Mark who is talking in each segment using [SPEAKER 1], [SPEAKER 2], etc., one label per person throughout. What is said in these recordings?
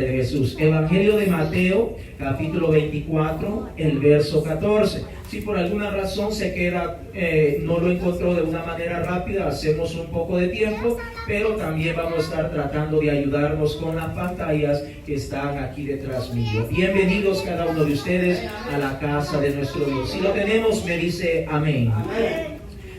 [SPEAKER 1] nombre de Jesús. Evangelio de Mateo, capítulo 24, el verso 14. Si por alguna razón se queda, no lo encontró de una manera rápida, hacemos un poco de tiempo, pero también vamos a estar tratando de ayudarnos con las pantallas que están aquí detrás mío. Bienvenidos cada uno de ustedes a la casa de nuestro Dios. Si lo tenemos, me dice amén. Amén.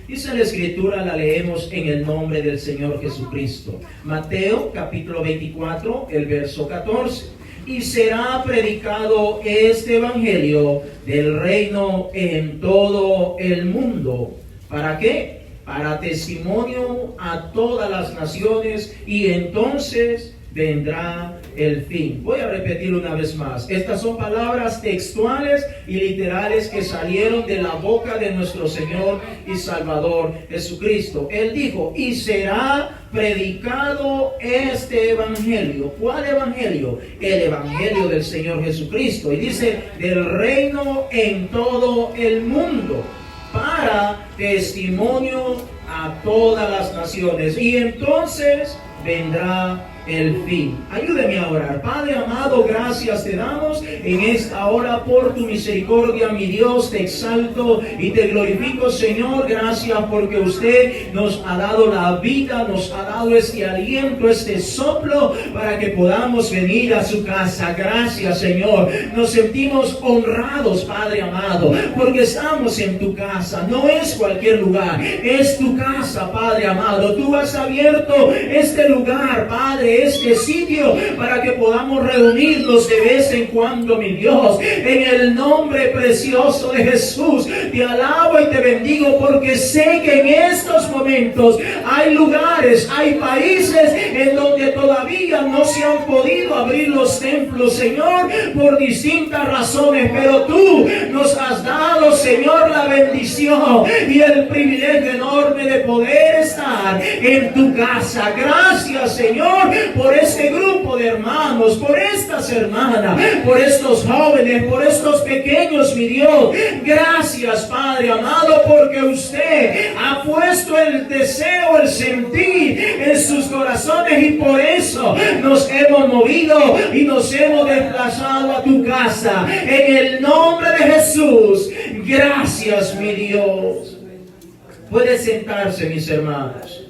[SPEAKER 1] Dice la Escritura, la leemos en el nombre del Señor Jesucristo. Mateo capítulo 24, el verso 14. Y será predicado este evangelio del reino en todo el mundo. ¿Para qué? Para testimonio a todas las naciones, y entonces vendrá el fin. Voy a repetir una vez más. Estas son palabras textuales y literales que salieron de la boca de nuestro Señor y Salvador Jesucristo. Él dijo, y será predicado este evangelio. ¿Cuál evangelio? El evangelio del Señor Jesucristo. Y dice, del reino en todo el mundo, para testimonio a todas las naciones. Y entonces vendrá el fin. Ayúdeme a orar. Padre amado, gracias te damos en esta hora por tu misericordia, mi Dios. Te exalto y te glorifico, Señor. Gracias porque usted nos ha dado la vida, nos ha dado este aliento, este soplo para que podamos venir a su casa. Gracias, Señor. Nos sentimos honrados, Padre amado, porque estamos en tu casa. No es cualquier lugar, es tu casa, Padre amado. Tú has abierto este lugar, Padre, este sitio, para que podamos reunirnos de vez en cuando, mi Dios. En el nombre precioso de Jesús, te alabo y te bendigo, porque sé que en estos momentos hay lugares, hay países en donde todavía no se han podido abrir los templos, Señor, por distintas razones, pero tú nos has dado, Señor, la bendición y el privilegio enorme de poder estar en tu casa. Gracias, Señor, por este grupo de hermanos, por estas hermanas, por estos jóvenes, por estos pequeños, mi Dios. Gracias, Padre amado, porque usted ha puesto el deseo, el sentir en sus corazones, y por eso nos hemos movido y nos hemos desplazado a tu casa. En el nombre de Jesús, gracias, mi Dios. Puede sentarse, mis hermanos.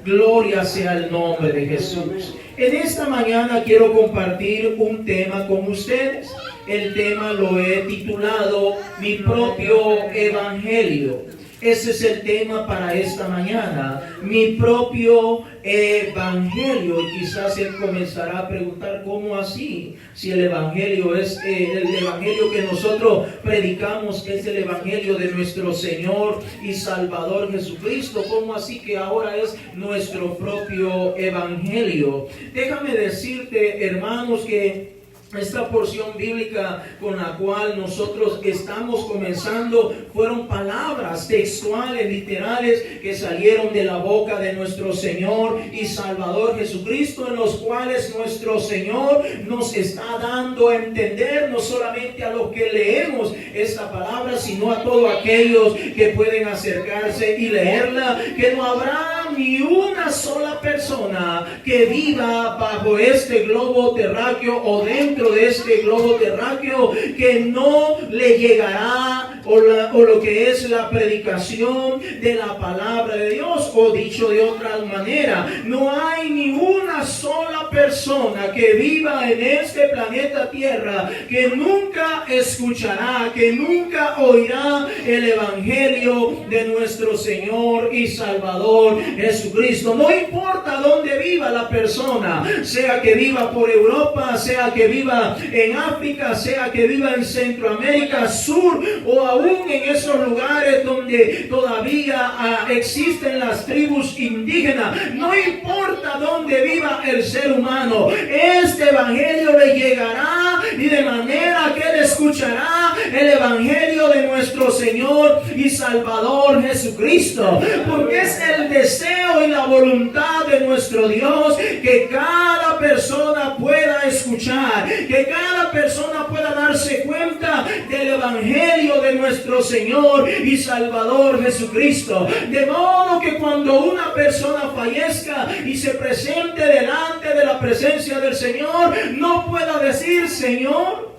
[SPEAKER 1] Gloria sea el nombre de Jesús. En esta mañana quiero compartir un tema con ustedes. El tema lo he titulado Mi propio evangelio. Ese es el tema para esta mañana, mi propio evangelio. Y quizás él comenzará a preguntar, ¿cómo así? Si el evangelio es el evangelio que nosotros predicamos, es el evangelio de nuestro Señor y Salvador Jesucristo, ¿cómo así que ahora es nuestro propio evangelio? Déjame decirte, hermanos, que esta porción bíblica con la cual nosotros estamos comenzando fueron palabras textuales, literales, que salieron de la boca de nuestro Señor y Salvador Jesucristo, en los cuales nuestro Señor nos está dando a entender, no solamente a los que leemos esta palabra, sino a todos aquellos que pueden acercarse y leerla, que no habrá ni una sola persona que viva bajo este globo terráqueo o dentro de este globo terráqueo que no le llegará o lo que es la predicación de la palabra de Dios. O dicho de otra manera, no hay ni una sola persona que viva en este planeta Tierra que nunca escuchará, que nunca oirá el evangelio de nuestro Señor y Salvador Jesucristo. No importa dónde viva la persona, sea que viva por Europa, sea que viva en África, sea que viva en Centroamérica Sur, o aún en esos lugares donde todavía existen las tribus indígenas. No importa dónde viva el ser humano, este evangelio le llegará, y de manera que él escuchará el evangelio de nuestro Señor y Salvador Jesucristo, porque es el deseo y la voluntad de nuestro Dios que cada persona pueda escuchar, que cada persona pueda darse cuenta del evangelio de nuestro Señor y Salvador Jesucristo. De modo que cuando una persona fallezca y se presente delante de la presencia del Señor, no pueda decir, Señor,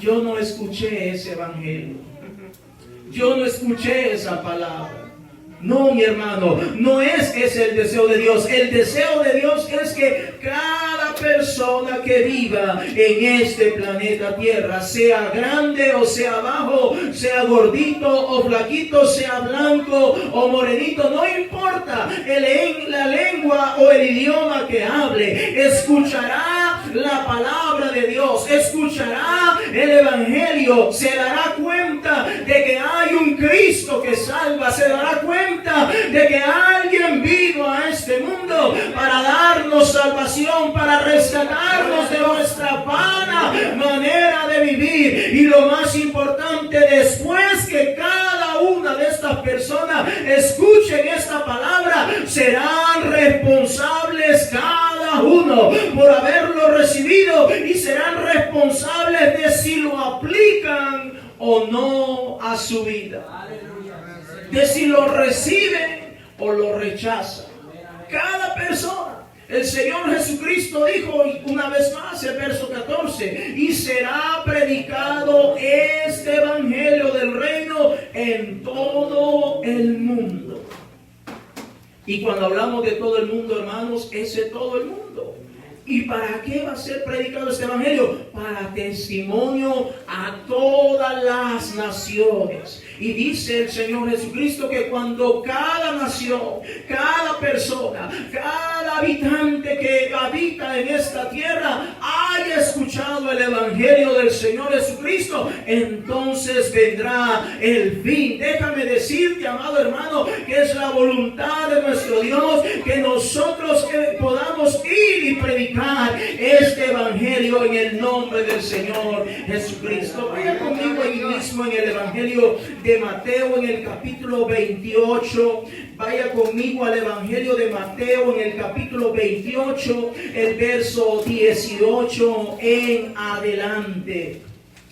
[SPEAKER 1] yo no escuché ese evangelio. Yo no escuché esa palabra. No, mi hermano, no es ese el deseo de Dios. El deseo de Dios es que cada persona que viva en este planeta Tierra, sea grande o sea bajo, sea gordito o flaquito, sea blanco o morenito, no importa la lengua o el idioma que hable, escuchará la palabra de Dios, escuchará el evangelio, se dará cuenta de que hay un Cristo que salva, se dará cuenta de que alguien vino a este mundo para darnos salvación, para rescatarnos de nuestra vana manera de vivir. Y lo más importante, después que cada una de estas personas escuchen esta palabra, serán responsables cada uno por haberlo recibido y serán responsables de si lo aplican o no a su vida, de si lo reciben o lo rechazan. Cada persona. El Señor Jesucristo dijo una vez más, el verso 14, y será predicado este evangelio del reino en todo el mundo. Y cuando hablamos de todo el mundo, hermanos, es de todo el mundo. ¿Y para qué va a ser predicado este evangelio? Para testimonio a todas las naciones. Y dice el Señor Jesucristo que cuando cada nación, cada persona, cada habitante que habita en esta tierra haya escuchado el evangelio del Señor Jesucristo, entonces vendrá el fin. Déjame decirte, amado hermano, que es la voluntad de nuestro Dios que nosotros podamos ir y predicar este evangelio en el nombre del Señor Jesucristo. Vaya conmigo ahí mismo en el evangelio de Mateo, en el capítulo 28. Vaya conmigo al evangelio de Mateo, en el capítulo 28, el verso 18 en adelante.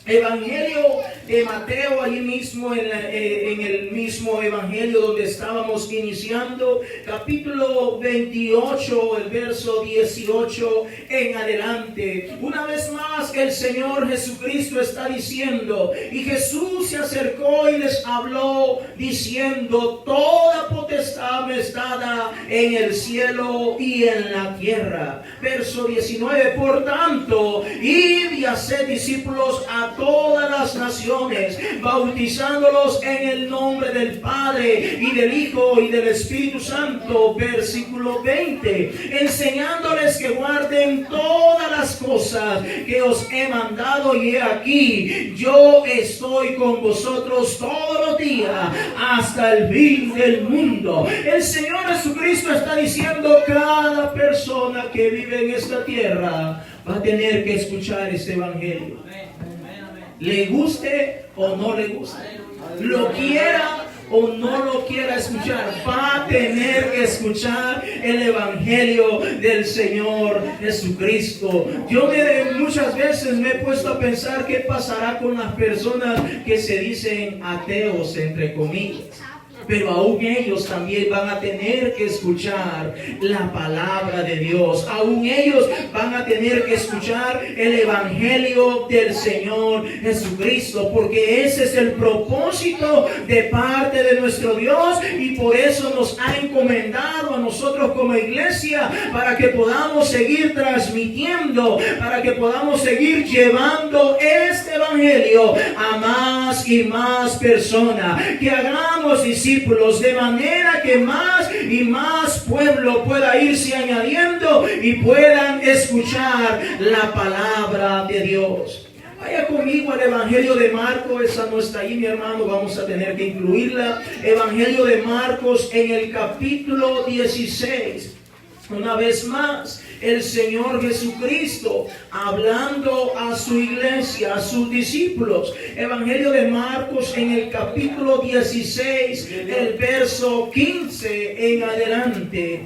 [SPEAKER 1] Evangelio de Mateo, allí mismo en el mismo evangelio donde estábamos iniciando, capítulo 28, el verso 18 en adelante. Una vez más el Señor Jesucristo está diciendo, y Jesús se acercó y les habló diciendo, toda potestad me es dada en el cielo y en la tierra. Verso 19, por tanto, id y haced discípulos a todas las naciones, bautizándolos en el nombre del Padre y del Hijo y del Espíritu Santo. Versículo 20, enseñándoles que guarden todas las cosas que os he mandado, y he aquí, yo estoy con vosotros todos los días hasta el fin del mundo. El Señor Jesucristo está diciendo, cada persona que vive en esta tierra va a tener que escuchar este evangelio. Le guste o no le guste, lo quiera o no lo quiera escuchar, va a tener que escuchar el evangelio del Señor Jesucristo. Yo muchas veces me he puesto a pensar qué pasará con las personas que se dicen ateos, entre comillas. Pero aún ellos también van a tener que escuchar la palabra de Dios. Aún ellos van a tener que escuchar el evangelio del Señor Jesucristo, porque ese es el propósito de parte de nuestro Dios, y por eso nos ha encomendado a nosotros como iglesia, para que podamos seguir transmitiendo, para que podamos seguir llevando este evangelio a más y más personas, que hagamos discípulos, de manera que más y más pueblo pueda irse añadiendo y puedan escuchar la palabra de Dios. Vaya conmigo al evangelio de Marcos, esa no está ahí, mi hermano, vamos a tener que incluirla. Evangelio de Marcos en el capítulo 16. Una vez más, el Señor Jesucristo hablando a su iglesia, a sus discípulos. Evangelio de Marcos en el capítulo 16, el verso 15 en adelante.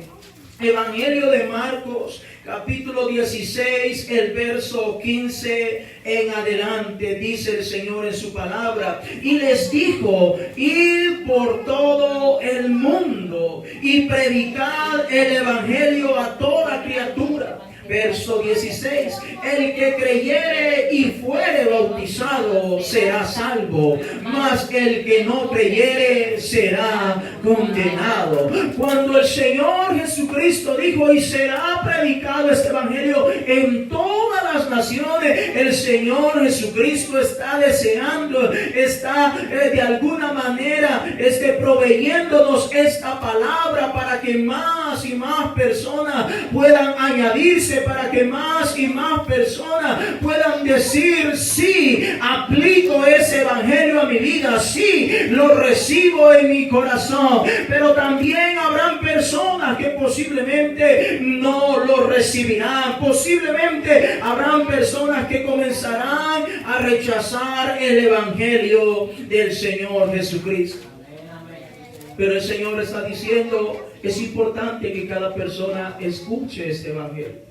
[SPEAKER 1] Evangelio de Marcos, capítulo 16, el verso 15 en adelante, dice el Señor en su palabra, y les dijo, id por todo el mundo y predicad el evangelio a toda criatura. Verso 16, el que creyere y fuere bautizado será salvo, mas el que no creyere será condenado. Cuando el Señor Jesucristo dijo, y será predicado este evangelio en todas las naciones, el Señor Jesucristo está deseando, está de alguna manera proveyéndonos esta palabra para que más y más personas puedan añadirse, para que más y más personas puedan decir, sí, aplico ese evangelio a mi vida, sí, lo recibo en mi corazón. Pero también habrán personas que posiblemente no lo recibirán, posiblemente habrán personas que comenzarán a rechazar el evangelio del Señor Jesucristo. Pero el Señor está diciendo, es importante que cada persona escuche este evangelio.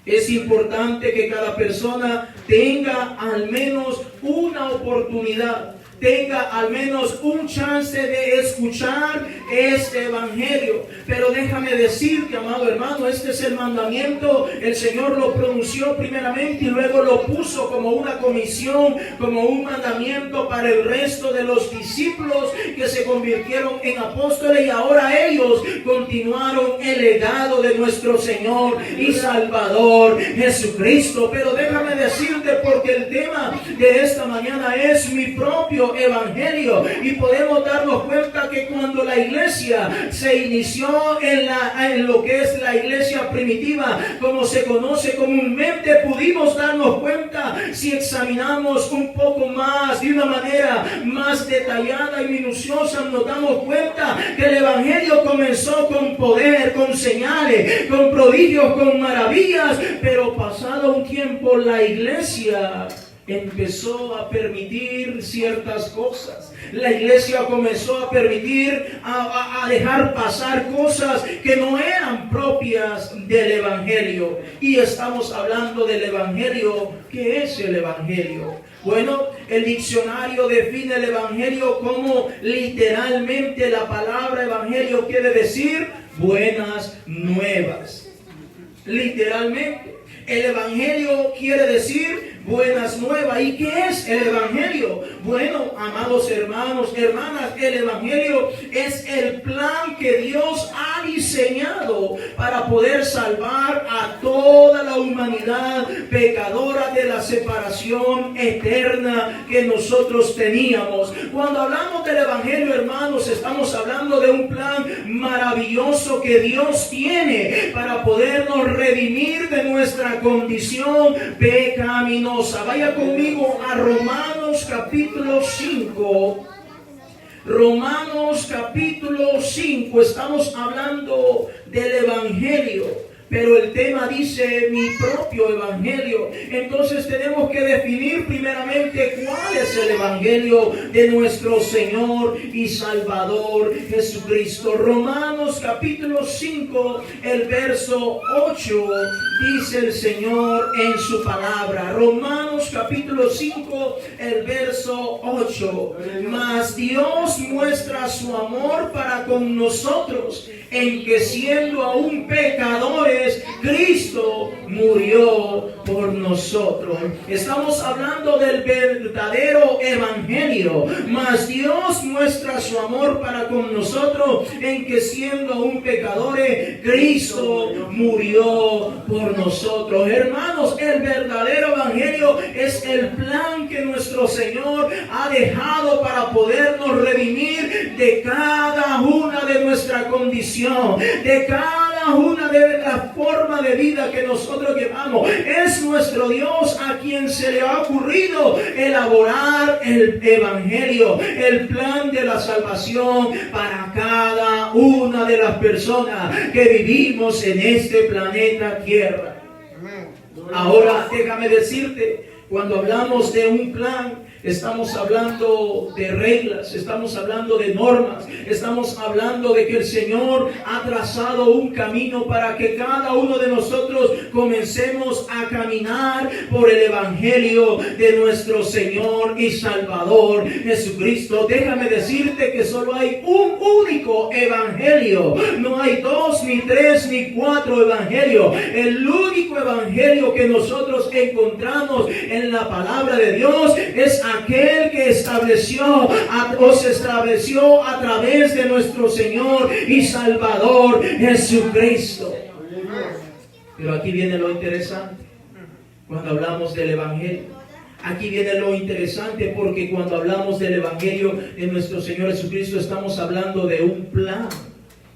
[SPEAKER 1] Es importante que cada persona tenga al menos una oportunidad, tenga al menos un chance de escuchar este evangelio. Pero déjame decirte, amado hermano, este es el mandamiento. El Señor lo pronunció primeramente y luego lo puso como una comisión, como un mandamiento para el resto de los discípulos que se convirtieron en apóstoles, y ahora ellos continuaron el legado de nuestro Señor y Salvador Jesucristo. Pero déjame decirte, porque el tema de esta mañana es mi propio evangelio, y podemos darnos cuenta que cuando la iglesia se inició en lo que es la iglesia primitiva, como se conoce comúnmente, pudimos darnos cuenta, si examinamos un poco más, de una manera más detallada y minuciosa, nos damos cuenta que el evangelio comenzó con poder, con señales, con prodigios, con maravillas, pero pasado un tiempo la iglesia empezó a permitir ciertas cosas. La iglesia comenzó a permitir, a dejar pasar cosas que no eran propias del evangelio. Y estamos hablando del evangelio. ¿Qué es el evangelio? Bueno, el diccionario define el evangelio como literalmente la palabra evangelio quiere decir buenas nuevas. Literalmente, el evangelio quiere decir buenas nuevas. ¿Y qué es el evangelio? Bueno, amados hermanos, hermanas, el evangelio es el plan que Dios ha diseñado para poder salvar a toda la humanidad pecadora de la separación eterna que nosotros teníamos. Cuando hablamos del evangelio, hermanos, estamos hablando de un plan maravilloso que Dios tiene para podernos redimir de nuestra condición pecaminosa. Vaya conmigo a Romanos capítulo 5. Romanos capítulo 5. Estamos hablando del evangelio, pero el tema dice mi propio evangelio. Entonces tenemos que definir primeramente cuál es el evangelio de nuestro Señor y Salvador Jesucristo. Romanos capítulo 5, el verso 8, dice el Señor en su palabra. Romanos capítulo 5, el verso 8. Mas Dios muestra su amor para con nosotros, en que siendo aún pecadores, Cristo murió por nosotros. Estamos hablando del verdadero evangelio. Mas Dios muestra su amor para con nosotros, en que siendo aún pecadores, Cristo murió por nosotros. Hermanos, el verdadero evangelio es el plan que nuestro Señor ha dejado para podernos redimir de cada una de nuestra condición, de cada una de las formas de vida que nosotros llevamos. Es nuestro Dios a quien se le ha ocurrido elaborar el evangelio, el plan de la salvación para cada una de las personas que vivimos en este planeta Tierra. Ahora déjame decirte, Cuando hablamos de un plan, estamos hablando de reglas, estamos hablando de normas, estamos hablando de que el Señor ha trazado un camino para que cada uno de nosotros comencemos a caminar por el Evangelio de nuestro Señor y Salvador Jesucristo. Déjame decirte que solo hay un único Evangelio, no hay 2, ni 3, ni 4 evangelios. El único Evangelio que nosotros encontramos en la palabra de Dios es aquel que se estableció a través de nuestro Señor y Salvador Jesucristo. Pero aquí viene lo interesante cuando hablamos del Evangelio. Aquí viene lo interesante, porque cuando hablamos del Evangelio de nuestro Señor Jesucristo, estamos hablando de un plan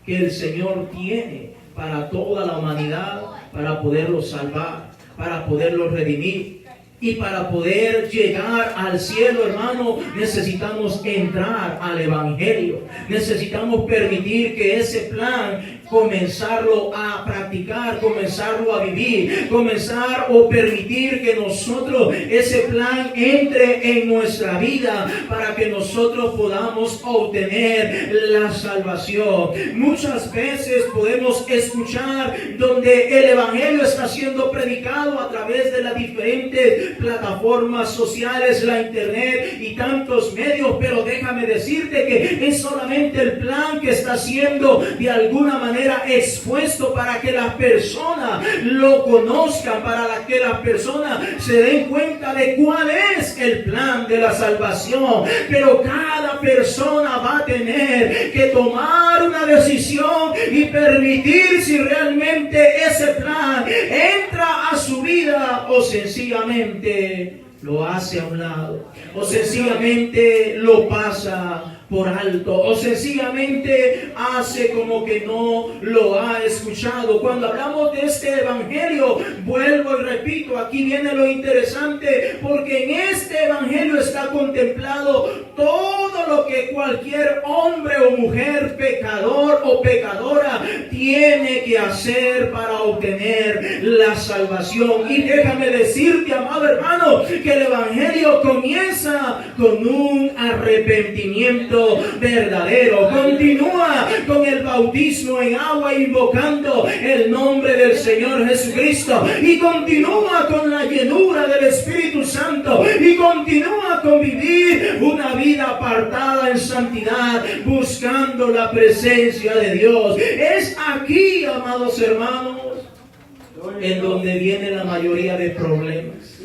[SPEAKER 1] que el Señor tiene para toda la humanidad, para poderlo salvar, para poderlo redimir. Y para poder llegar al cielo, hermano, necesitamos entrar al Evangelio. Necesitamos permitir que ese plan, comenzarlo a practicar, comenzarlo a vivir, comenzar o permitir que nosotros, ese plan entre en nuestra vida para que nosotros podamos obtener la salvación. Muchas veces podemos escuchar donde el Evangelio está siendo predicado a través de las diferentes plataformas sociales, la internet y tantos medios, pero déjame decirte que es solamente el plan que está siendo de alguna manera expuesto para que las personas lo conozcan, para que las personas se den cuenta de cuál es el plan de la salvación. Pero cada persona va a tener que tomar una decisión y permitir si realmente ese plan entra a su vida o sencillamente lo hace a un lado, o sencillamente lo pasa por alto, o sencillamente hace como que no lo ha escuchado. Cuando hablamos de este Evangelio, vuelvo y repito, aquí viene lo interesante, porque en este Evangelio está contemplado todo lo que cualquier hombre o mujer pecador o pecadora tiene que hacer para obtener la salvación. Y déjame decirte, amado hermano, que el Evangelio comienza con un arrepentimiento verdadero. Continúa con el bautismo en agua, invocando el nombre del Señor Jesucristo, y continúa con la llenura del Espíritu Santo, y continúa con vivir una vida apartada en santidad, buscando la presencia de Dios. Es aquí, amados hermanos, en donde viene la mayoría de problemas,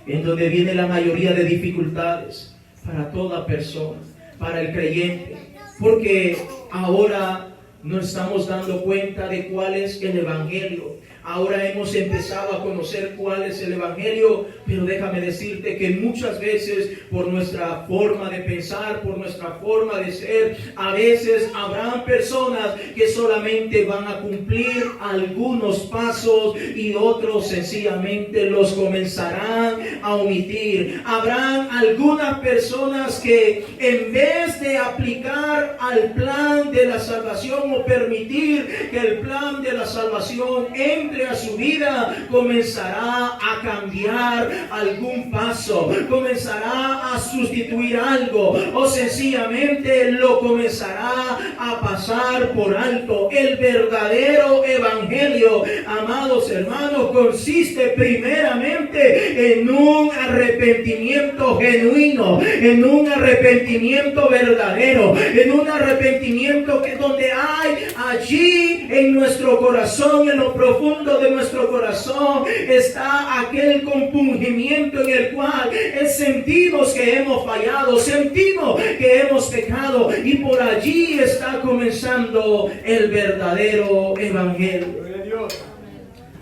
[SPEAKER 1] en donde viene la mayoría de dificultades para toda persona, para el creyente, porque ahora nos estamos dando cuenta de cuál es el Evangelio. Ahora hemos empezado a conocer cuál es el Evangelio, pero déjame decirte que muchas veces, por nuestra forma de pensar, por nuestra forma de ser, a veces habrán personas que solamente van a cumplir algunos pasos y otros sencillamente los comenzarán a omitir. Habrán algunas personas que, en vez de aplicar al plan de la salvación o permitir que el plan de la salvación entre a su vida, comenzará a cambiar algún paso, comenzará a sustituir algo, o sencillamente lo comenzará a pasar por alto. El verdadero Evangelio, amados hermanos, consiste primeramente en un arrepentimiento genuino, en un arrepentimiento verdadero, en un arrepentimiento que donde hay allí en nuestro corazón, en lo profundo de nuestro corazón, está aquel compungimiento en el cual sentimos que hemos fallado, sentimos que hemos pecado, y por allí está comenzando el verdadero Evangelio.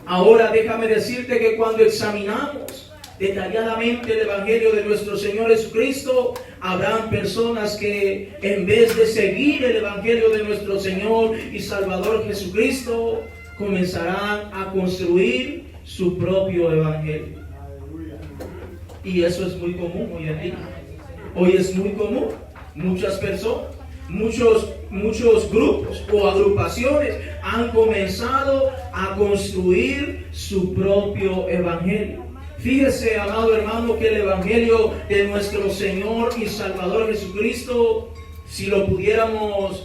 [SPEAKER 1] Ahora déjame decirte que cuando examinamos detalladamente el Evangelio de nuestro Señor Jesucristo, habrán personas que, en vez de seguir el Evangelio de nuestro Señor y Salvador Jesucristo, comenzarán a construir su propio Evangelio. Y eso es muy común hoy en día. Hoy es muy común. Muchas personas, muchos grupos o agrupaciones han comenzado a construir su propio Evangelio. Fíjese, amado hermano, que el Evangelio de nuestro Señor y Salvador Jesucristo, si lo pudiéramos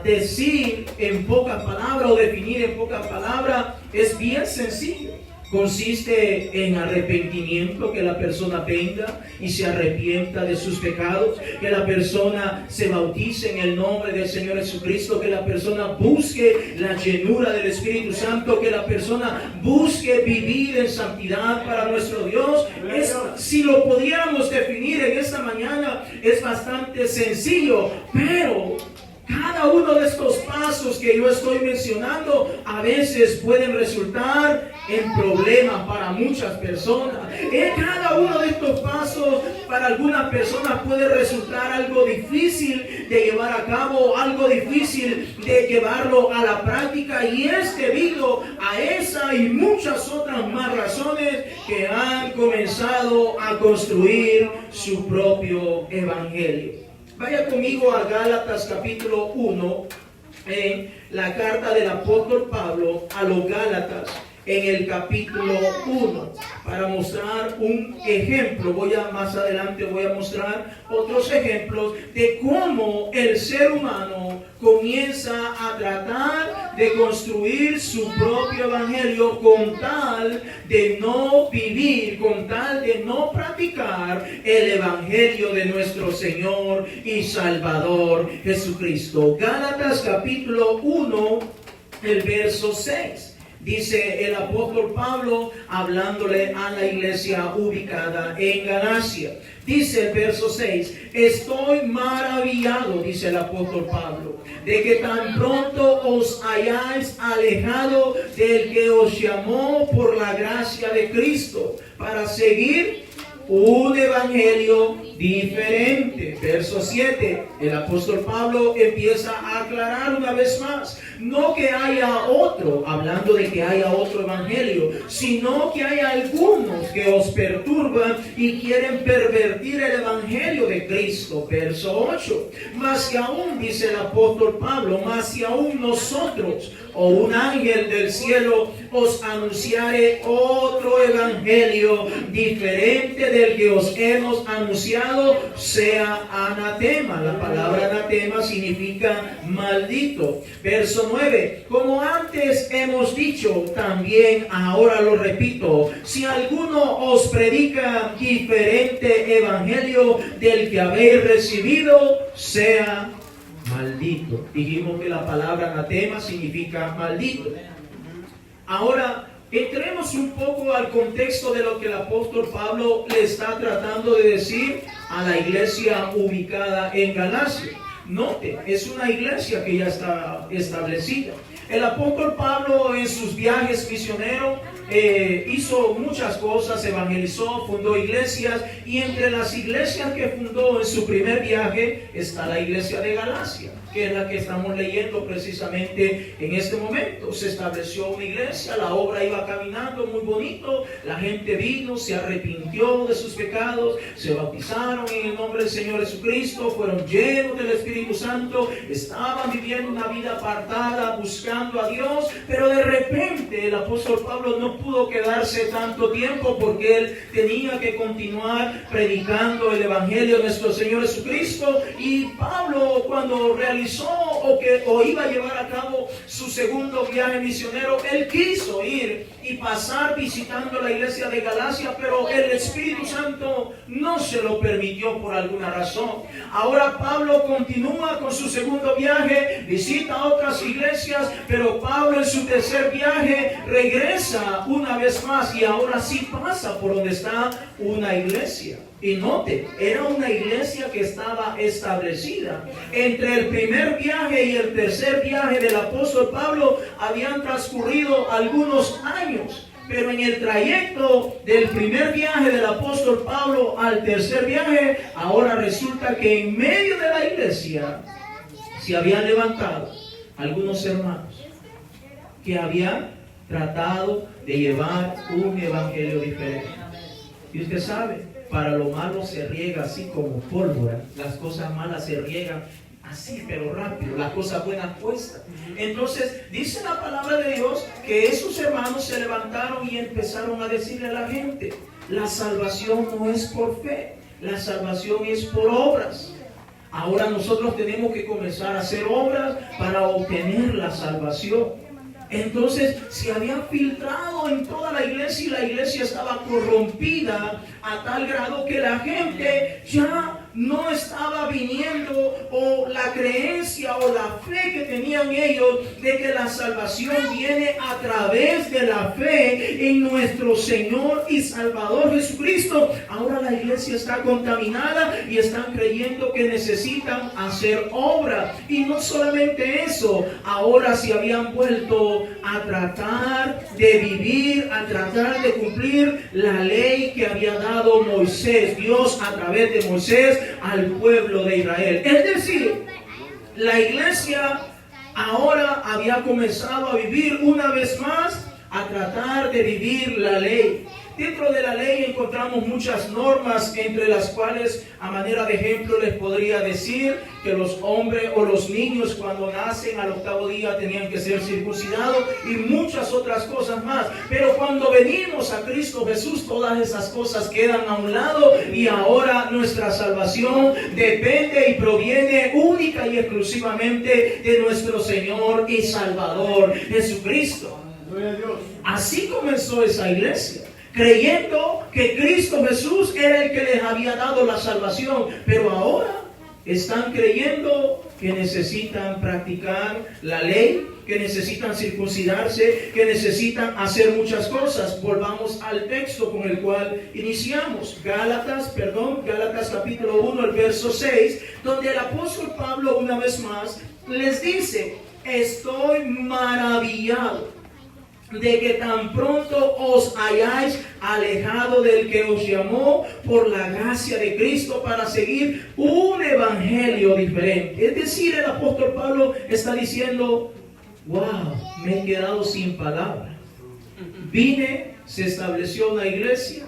[SPEAKER 1] decir en pocas palabras o definir en pocas palabras, es bien sencillo. Consiste en arrepentimiento, que la persona venga y se arrepienta de sus pecados, que la persona se bautice en el nombre del Señor Jesucristo, que la persona busque la llenura del Espíritu Santo, que la persona busque vivir en santidad para nuestro Dios. Si lo pudiéramos definir en esta mañana, es bastante sencillo, pero cada uno de estos pasos que yo estoy mencionando a veces pueden resultar en problemas para muchas personas. Cada uno de estos pasos para algunas personas puede resultar algo difícil de llevar a cabo, algo difícil de llevarlo a la práctica, y es debido a esa y muchas otras más razones que han comenzado a construir su propio evangelio. Vaya conmigo a Gálatas capítulo 1, en la carta del apóstol Pablo a los Gálatas, en el capítulo 1, para mostrar un ejemplo. Más adelante voy a mostrar otros ejemplos de cómo el ser humano comienza a tratar de construir su propio evangelio con tal de no vivir, con tal de no practicar el evangelio de nuestro Señor y Salvador Jesucristo. Gálatas capítulo 1, el verso 6. Dice el apóstol Pablo hablándole a la iglesia ubicada en Galacia. Dice el verso 6, estoy maravillado, dice el apóstol Pablo, de que tan pronto os hayáis alejado del que os llamó por la gracia de Cristo para seguir un evangelio diferente. Verso 7, el apóstol Pablo empieza a aclarar una vez más, no que haya otro, hablando de que haya otro evangelio, sino que hay algunos que os perturban y quieren pervertir el evangelio de Cristo. Verso 8, más que aún, dice el apóstol Pablo, más que aún nosotros o un ángel del cielo os anunciare otro evangelio diferente del que os hemos anunciado, sea anatema. La palabra anatema significa maldito. Verso 9, como antes hemos dicho, también ahora lo repito, si alguno os predica diferente evangelio del que habéis recibido, sea maldito. Dijimos que la palabra anatema significa maldito. Ahora, entremos un poco al contexto de lo que el apóstol Pablo le está tratando de decir a la iglesia ubicada en Galacia. Note, es una iglesia que ya está establecida. El apóstol Pablo en sus viajes misioneros hizo muchas cosas, evangelizó, fundó iglesias, y entre las iglesias que fundó en su primer viaje está la iglesia de Galacia, que es la que estamos leyendo precisamente en este momento. Se estableció una iglesia, la obra iba caminando muy bonito, la gente vino, se arrepintió de sus pecados, se bautizaron en el nombre del Señor Jesucristo, fueron llenos del Espíritu Santo, estaban viviendo una vida apartada, buscando a Dios, pero de repente el apóstol Pablo no pudo quedarse tanto tiempo, porque él tenía que continuar predicando el evangelio de nuestro Señor Jesucristo. Y Pablo, cuando realizó o iba a llevar a cabo su segundo viaje misionero, él quiso ir y pasar visitando la iglesia de Galacia, pero el Espíritu Santo no se lo permitió por alguna razón. Ahora Pablo continúa con su segundo viaje, visita otras iglesias, pero Pablo en su tercer viaje regresa una vez más, y ahora sí pasa por donde está una iglesia. Y note, era una iglesia que estaba establecida. Entre el primer viaje y el tercer viaje del apóstol Pablo habían transcurrido algunos años, pero en el trayecto del primer viaje del apóstol Pablo al tercer viaje, ahora resulta que en medio de la iglesia se habían levantado algunos hermanos que habían tratado de llevar un evangelio diferente. Y usted sabe, para lo malo se riega así como pólvora. Las cosas malas se riegan así, pero rápido, las cosas buenas cuestan. Entonces, dice la palabra de Dios que esos hermanos se levantaron y empezaron a decirle a la gente, la salvación no es por fe, la salvación es por obras. Ahora nosotros tenemos que comenzar a hacer obras para obtener la salvación. Entonces se había filtrado en toda la iglesia y la iglesia estaba corrompida a tal grado que la gente ya no estaba viniendo, o la creencia o la fe que tenían ellos de que la salvación viene a través de la fe en nuestro Señor y Salvador Jesucristo. Ahora la iglesia está contaminada y están creyendo que necesitan hacer obra. Y no solamente eso, ahora se habían vuelto a tratar de vivir, a tratar de cumplir la ley que había dado Moisés, Dios a través de Moisés al pueblo de Israel. Es decir, la iglesia ahora había comenzado a vivir una vez más, a tratar de vivir la ley. Dentro de la ley encontramos muchas normas, entre las cuales, a manera de ejemplo, les podría decir que los hombres o los niños cuando nacen al 8º día tenían que ser circuncidados y muchas otras cosas más. Pero cuando venimos a Cristo Jesús, todas esas cosas quedan a un lado y ahora nuestra salvación depende y proviene única y exclusivamente de nuestro Señor y Salvador Jesucristo. Así comenzó esa iglesia, creyendo que Cristo Jesús era el que les había dado la salvación, pero ahora están creyendo que necesitan practicar la ley, que necesitan circuncidarse, que necesitan hacer muchas cosas. Volvamos al texto con el cual iniciamos, Gálatas capítulo 1, el verso 6, donde el apóstol Pablo una vez más les dice, estoy maravillado de que tan pronto os hayáis alejado del que os llamó por la gracia de Cristo para seguir un evangelio diferente. Es decir, el apóstol Pablo está diciendo, wow, me he quedado sin palabras. Vine, se estableció una iglesia.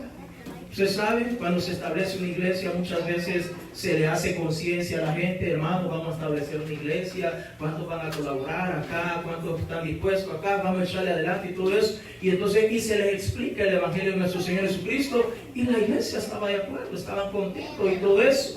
[SPEAKER 1] Ustedes saben, cuando se establece una iglesia muchas veces se le hace conciencia a la gente, hermanos, vamos a establecer una iglesia, cuántos van a colaborar acá, cuántos están dispuestos acá, vamos a echarle adelante y todo eso. Y entonces y se les explica el evangelio de nuestro Señor Jesucristo y la iglesia estaba de acuerdo, estaban contentos y todo eso.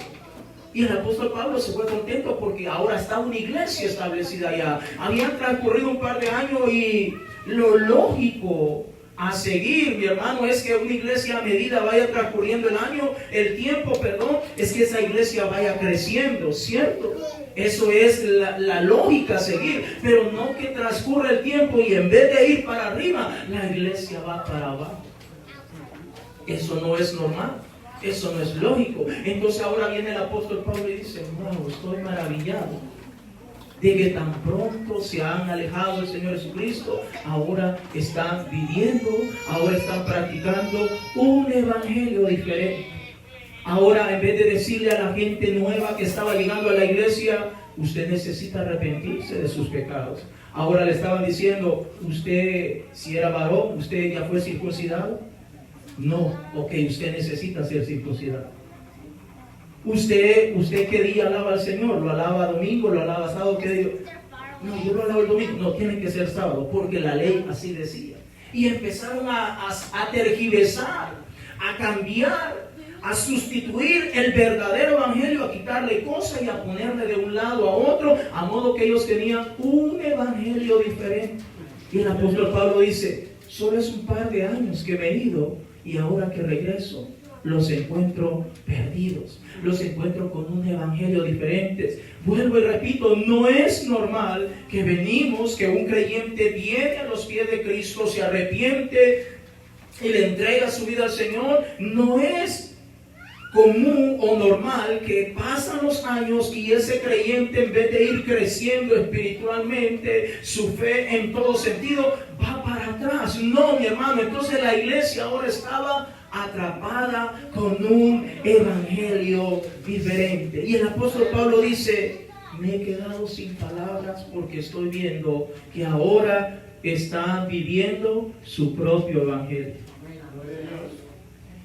[SPEAKER 1] Y el apóstol Pablo se fue contento porque ahora está una iglesia establecida allá. Habían transcurrido un par de años y lo lógico a seguir, mi hermano, es que una iglesia a medida vaya transcurriendo el tiempo, es que esa iglesia vaya creciendo, ¿cierto? Eso es la lógica a seguir, pero no que transcurra el tiempo y en vez de ir para arriba, la iglesia va para abajo. Eso no es normal, eso no es lógico. Entonces ahora viene el apóstol Pablo y dice, wow, estoy maravillado de que tan pronto se han alejado del Señor Jesucristo, ahora están viviendo, ahora están practicando un evangelio diferente. Ahora, en vez de decirle a la gente nueva que estaba llegando a la iglesia, usted necesita arrepentirse de sus pecados. Ahora le estaban diciendo, usted, si era varón, ¿usted ya fue circuncidado? No, ok, usted necesita ser circuncidado. ¿Usted qué día alaba al Señor? ¿Lo alaba domingo? ¿Lo alaba sábado? ¿Qué día? No, yo lo alabo el domingo. No, tiene que ser sábado, porque la ley así decía. Y empezaron a tergiversar, a cambiar, a sustituir el verdadero evangelio, a quitarle cosas y a ponerle de un lado a otro, a modo que ellos tenían un evangelio diferente. Y el apóstol Pablo dice, solo es un par de años que he venido y ahora que regreso, los encuentro perdidos, los encuentro con un evangelio diferente. Vuelvo y repito, no es normal que un creyente viene a los pies de Cristo, se arrepiente y le entrega su vida al Señor. No es común o normal que pasan los años y ese creyente, en vez de ir creciendo espiritualmente, su fe en todo sentido, va para atrás. No, mi hermano, entonces la iglesia ahora estaba atrapada con un evangelio diferente. Y el apóstol Pablo dice, me he quedado sin palabras porque estoy viendo que ahora están viviendo su propio evangelio.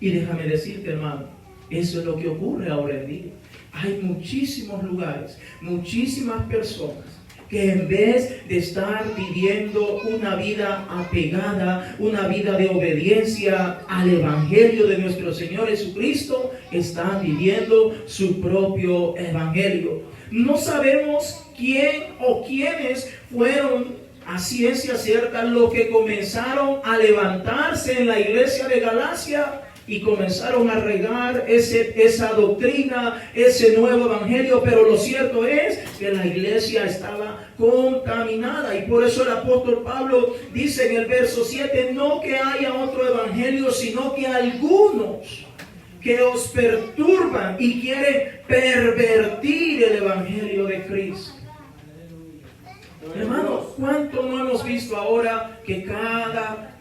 [SPEAKER 1] Y déjame decirte, hermano, Eso es lo que ocurre ahora en día. Hay muchísimos lugares, muchísimas personas que en vez de estar viviendo una vida apegada, una vida de obediencia al Evangelio de nuestro Señor Jesucristo, están viviendo su propio Evangelio. No sabemos quién o quiénes fueron a ciencia cierta los que comenzaron a levantarse en la iglesia de Galacia y comenzaron a regar esa doctrina, ese nuevo evangelio, pero lo cierto es que la iglesia estaba contaminada, y por eso el apóstol Pablo dice en el verso 7, no que haya otro evangelio, sino que algunos que os perturban y quieren pervertir el evangelio de Cristo. Hermanos, ¿cuánto no hemos visto ahora que cada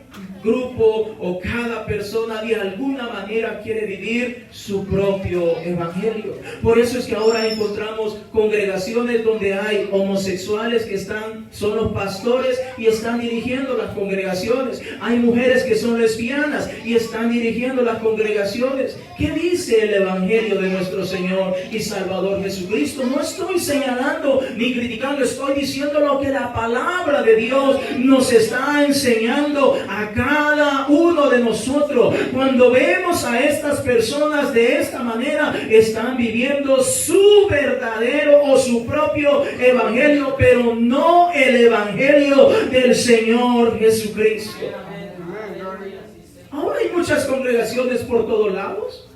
[SPEAKER 1] grupo o cada persona de alguna manera quiere vivir su propio evangelio? Por eso es que ahora encontramos congregaciones donde hay homosexuales que son los pastores y están dirigiendo las congregaciones. Hay mujeres que son lesbianas y están dirigiendo las congregaciones. ¿Qué dice el evangelio de nuestro Señor y Salvador Jesucristo? No estoy señalando ni criticando, estoy diciendo lo que la palabra de Dios nos está enseñando a cada uno de nosotros. Cuando vemos a estas personas de esta manera, están viviendo su verdadero o su propio evangelio, pero no el evangelio del Señor Jesucristo. Ahora hay muchas congregaciones por todos lados.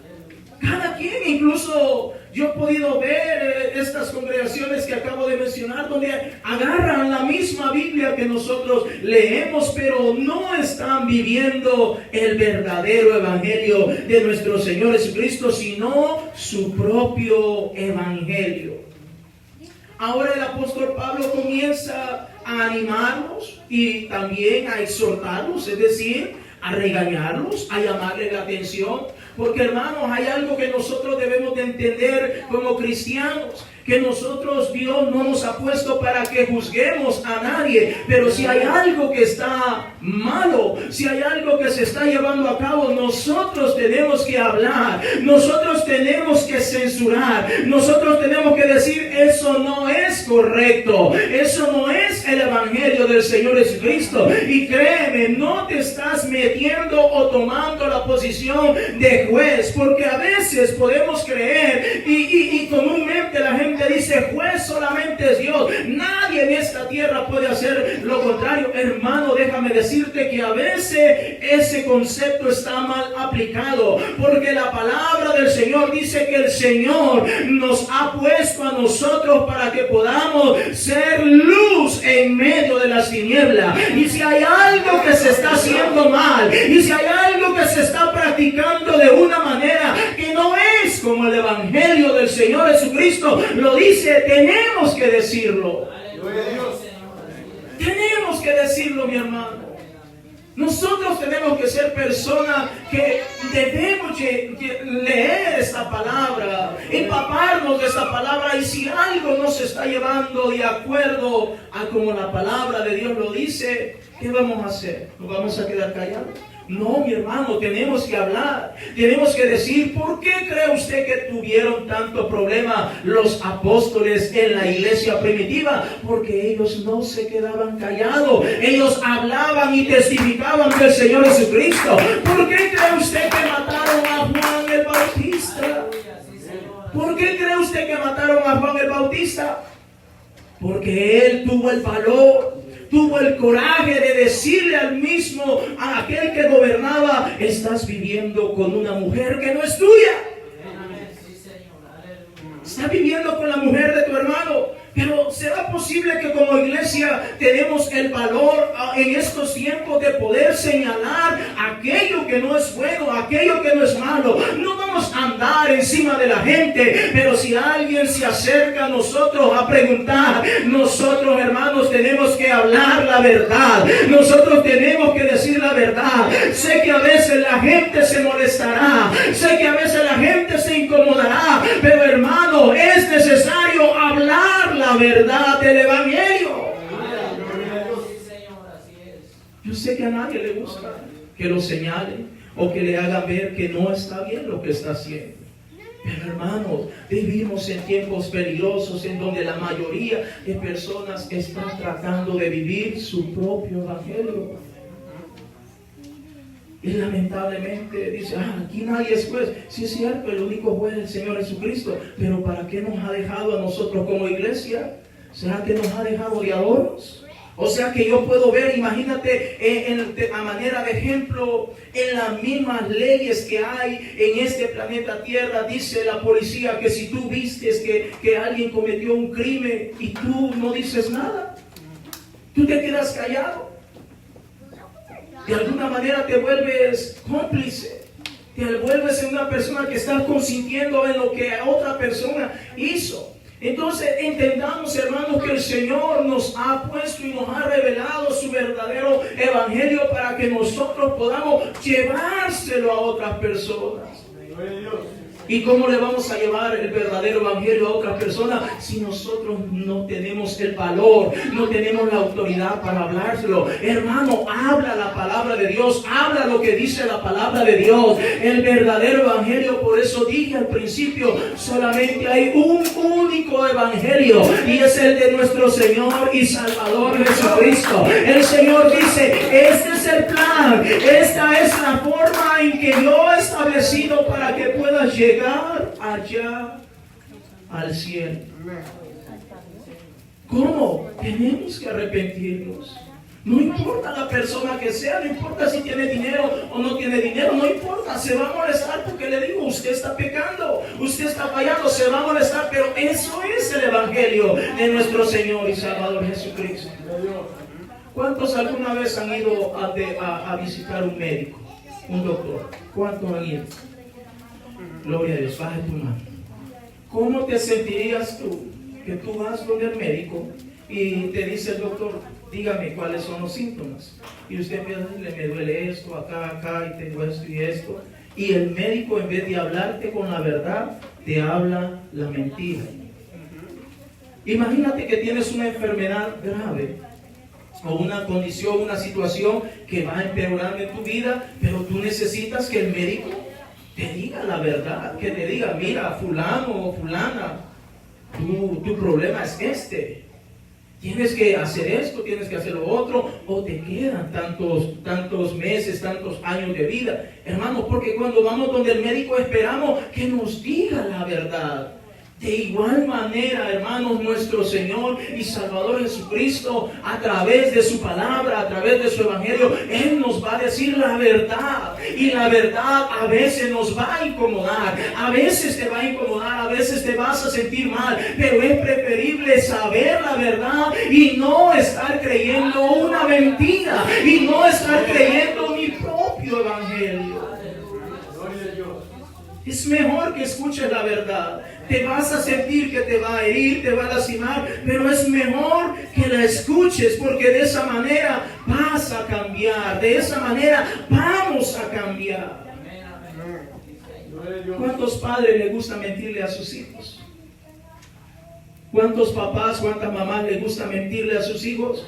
[SPEAKER 1] Cada quien, incluso yo he podido ver estas congregaciones que acabo de mencionar, donde agarran la misma Biblia que nosotros leemos, pero no están viviendo el verdadero evangelio de nuestro Señor Jesucristo, sino su propio evangelio. Ahora el apóstol Pablo comienza a animarlos y también a exhortarlos, es decir, a regañarlos, a llamarles la atención. Porque, hermanos, hay algo que nosotros debemos de entender como cristianos, que nosotros, Dios no nos ha puesto para que juzguemos a nadie, pero si hay algo que está malo, si hay algo que se está llevando a cabo, nosotros tenemos que hablar, nosotros tenemos que censurar, nosotros tenemos que decir, eso no es correcto, eso no es el evangelio del Señor Jesucristo. Y créeme, no te estás metiendo o tomando la posición de juez, porque a veces podemos creer y comúnmente la gente dice, juez solamente es Dios, nadie en esta tierra puede hacer lo contrario. Hermano, déjame decirte que a veces ese concepto está mal aplicado, porque la palabra del Señor dice que el Señor nos ha puesto a nosotros para que podamos ser luz en medio de las tinieblas. Y si hay algo que se está haciendo mal, y si hay algo que se está practicando de una manera que no es como el evangelio del Señor Jesucristo lo dice, tenemos que decirlo. Tenemos que decirlo, mi hermano. Nosotros tenemos que ser personas que debemos leer esta palabra, empaparnos de esta palabra, y si algo no se está llevando de acuerdo a como la palabra de Dios lo dice, ¿qué vamos a hacer? ¿Nos vamos a quedar callados? No, mi hermano, tenemos que hablar, tenemos que decir, ¿por qué cree usted que tuvieron tanto problema los apóstoles en la iglesia primitiva? Porque ellos no se quedaban callados, ellos hablaban y testificaban del Señor Jesucristo. ¿Por qué cree usted que mataron a Juan el Bautista? ¿Por qué cree usted que mataron a Juan el Bautista? Porque él tuvo el valor, tuvo el coraje de decirle a aquel que gobernaba, estás viviendo con una mujer que no es tuya. Estás viviendo con la mujer de tu hermano. Pero ¿será posible que como iglesia tenemos el valor en estos tiempos de poder señalar aquello que no es bueno, aquello que no es malo? No vamos a andar encima de la gente, pero si alguien se acerca a nosotros a preguntar, nosotros, hermanos, tenemos que hablar la verdad. Nosotros tenemos que decir la verdad. Sé que a veces la gente se molestará, sé que a veces la gente se incomodará, pero hermano, es necesario hablar la verdad del evangelio. Yo sé que a nadie le gusta que lo señalen o que le hagan ver que no está bien lo que está haciendo. Pero hermanos, vivimos en tiempos peligrosos en donde la mayoría de personas están tratando de vivir su propio evangelio. Y lamentablemente dice, aquí nadie es juez. Sí es cierto, el único juez es el Señor Jesucristo. Pero ¿para qué nos ha dejado a nosotros como iglesia? ¿Será que nos ha dejado de adornos? O sea que yo puedo ver, imagínate, a manera de ejemplo, en las mismas leyes que hay en este planeta Tierra, dice la policía que si tú vistes que alguien cometió un crimen y tú no dices nada, tú te quedas callado. De alguna manera te vuelves cómplice, te vuelves una persona que está consintiendo en lo que otra persona hizo. Entonces entendamos, hermanos, que el Señor nos ha puesto y nos ha revelado su verdadero evangelio para que nosotros podamos llevárselo a otras personas. ¿Y cómo le vamos a llevar el verdadero evangelio a otras personas si nosotros no tenemos el valor, no tenemos la autoridad para hablárselo? Hermano, habla la palabra de Dios, habla lo que dice la palabra de Dios. El verdadero evangelio, por eso dije al principio, solamente hay un único evangelio y es el de nuestro Señor y Salvador Jesucristo. El Señor dice, este es el plan, esta es la forma en que yo he establecido para que puedas llegar allá al cielo. ¿Cómo? Tenemos que arrepentirnos. No importa la persona que sea, no importa si tiene dinero o no tiene dinero, no importa, se va a molestar porque le digo, usted está pecando, usted está fallando, se va a molestar, pero eso es el evangelio de nuestro Señor y Salvador Jesucristo. ¿Cuántos alguna vez han ido a visitar un médico, un doctor? ¿Cuántos han ido? Gloria a Dios, baja tu mano. ¿Cómo te sentirías tú que tú vas donde el médico y te dice el doctor, dígame cuáles son los síntomas? Y usted empieza a decirle, me duele esto, acá, y tengo esto y esto. Y el médico, en vez de hablarte con la verdad, te habla la mentira. Imagínate que tienes una enfermedad grave o una condición, una situación que va empeorando en tu vida, pero tú necesitas que el médico te diga la verdad, que te diga, mira, fulano o fulana, tu problema es este. Tienes que hacer esto, tienes que hacer lo otro, o te quedan tantos meses, tantos años de vida. Hermanos, porque cuando vamos donde el médico esperamos que nos diga la verdad. De igual manera, hermanos, nuestro Señor y Salvador Jesucristo, a través de su palabra, a través de su evangelio, Él nos va a decir la verdad. Y la verdad a veces nos va a incomodar, a veces te va a incomodar, a veces te vas a sentir mal, pero es preferible saber la verdad y no estar creyendo una mentira, y no estar creyendo mi propio evangelio. Es mejor que escuches la verdad. Te vas a sentir que te va a herir, te va a lastimar, pero es mejor que la escuches, porque de esa manera vas a cambiar, de esa manera vamos a cambiar. ¿Cuántos padres les gusta mentirle a sus hijos? ¿Cuántos papás, cuántas mamás les gusta mentirle a sus hijos?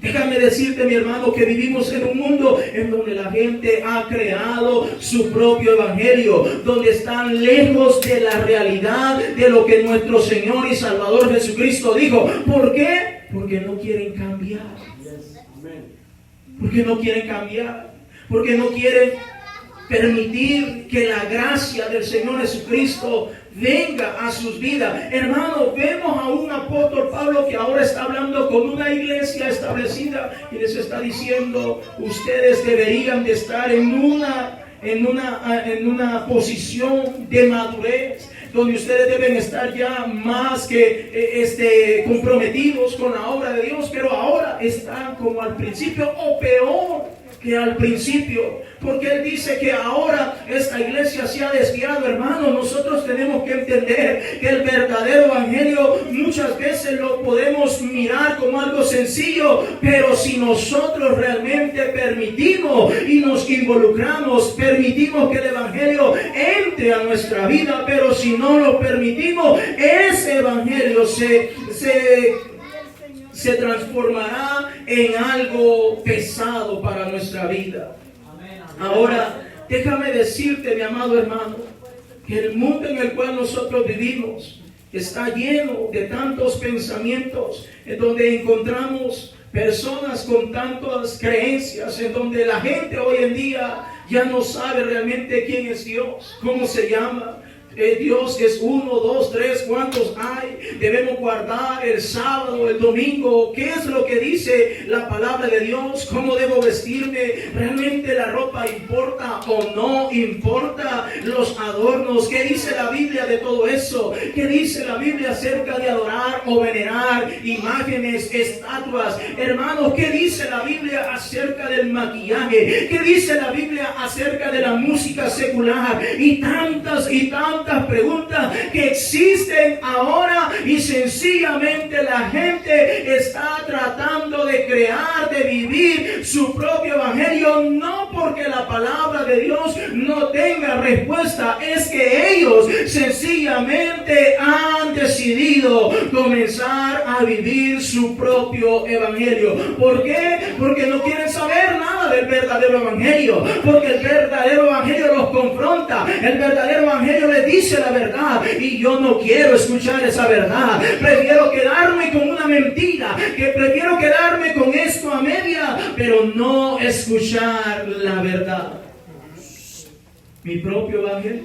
[SPEAKER 1] Déjame decirte, mi hermano, que vivimos en un mundo en donde la gente ha creado su propio evangelio, donde están lejos de la realidad de lo que nuestro Señor y Salvador Jesucristo dijo. ¿Por qué? Porque no quieren cambiar. Porque no quieren cambiar. Porque no quieren permitir que la gracia del Señor Jesucristo venga a sus vidas. Hermano, vemos a un apóstol Pablo que ahora está hablando con una iglesia establecida y les está diciendo, ustedes deberían de estar en una posición de madurez, donde ustedes deben estar ya más que comprometidos con la obra de Dios, pero ahora están como al principio o peor que al principio, porque Él dice que ahora esta iglesia se ha desviado. Hermano, nosotros tenemos que entender que el verdadero evangelio muchas veces lo podemos mirar como algo sencillo, pero si nosotros realmente permitimos y nos involucramos, permitimos que el evangelio entre a nuestra vida, pero si no lo permitimos, ese evangelio se transformará en algo pesado para nuestra vida. Ahora, déjame decirte, mi amado hermano, que el mundo en el cual nosotros vivimos está lleno de tantos pensamientos, en donde encontramos personas con tantas creencias, en donde la gente hoy en día ya no sabe realmente quién es Dios, cómo se llama. Dios es 1, 2, 3, ¿cuántos hay? Debemos guardar el sábado, el domingo. ¿Qué es lo que dice la palabra de Dios? ¿Cómo debo vestirme? ¿Realmente la ropa importa o no importa? Los adornos. ¿Qué dice la Biblia de todo eso? ¿Qué dice la Biblia acerca de adorar o venerar imágenes, estatuas? Hermanos, ¿qué dice la Biblia acerca del maquillaje? ¿Qué dice la Biblia acerca de la música secular? Y tantas preguntas que existen ahora, y sencillamente la gente está tratando de crear, de vivir su propio evangelio, no porque la palabra de Dios no tenga respuesta, es que ellos sencillamente han decidido comenzar a vivir su propio evangelio. ¿Por qué? Porque no quieren saber nada del verdadero evangelio, porque el verdadero evangelio los confronta, el verdadero evangelio les dice la verdad, y yo no quiero escuchar esa verdad. Prefiero quedarme con una mentira, que prefiero quedarme con esto a media, pero no escuchar la verdad. Mi propio evangelio.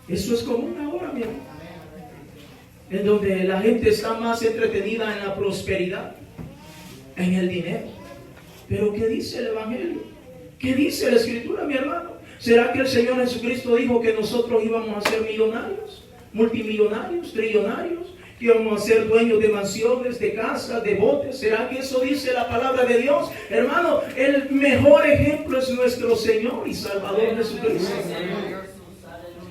[SPEAKER 1] Eso es común ahora, mi hermano, en donde la gente está más entretenida en la prosperidad, en el dinero. Pero ¿qué dice el evangelio? ¿Qué dice la escritura, mi hermano? ¿Será que el Señor Jesucristo dijo que nosotros íbamos a ser millonarios, multimillonarios, trillonarios? Que íbamos a ser dueños de mansiones, de casas, de botes. ¿Será que eso dice la palabra de Dios? Hermano, el mejor ejemplo es nuestro Señor y Salvador Jesucristo.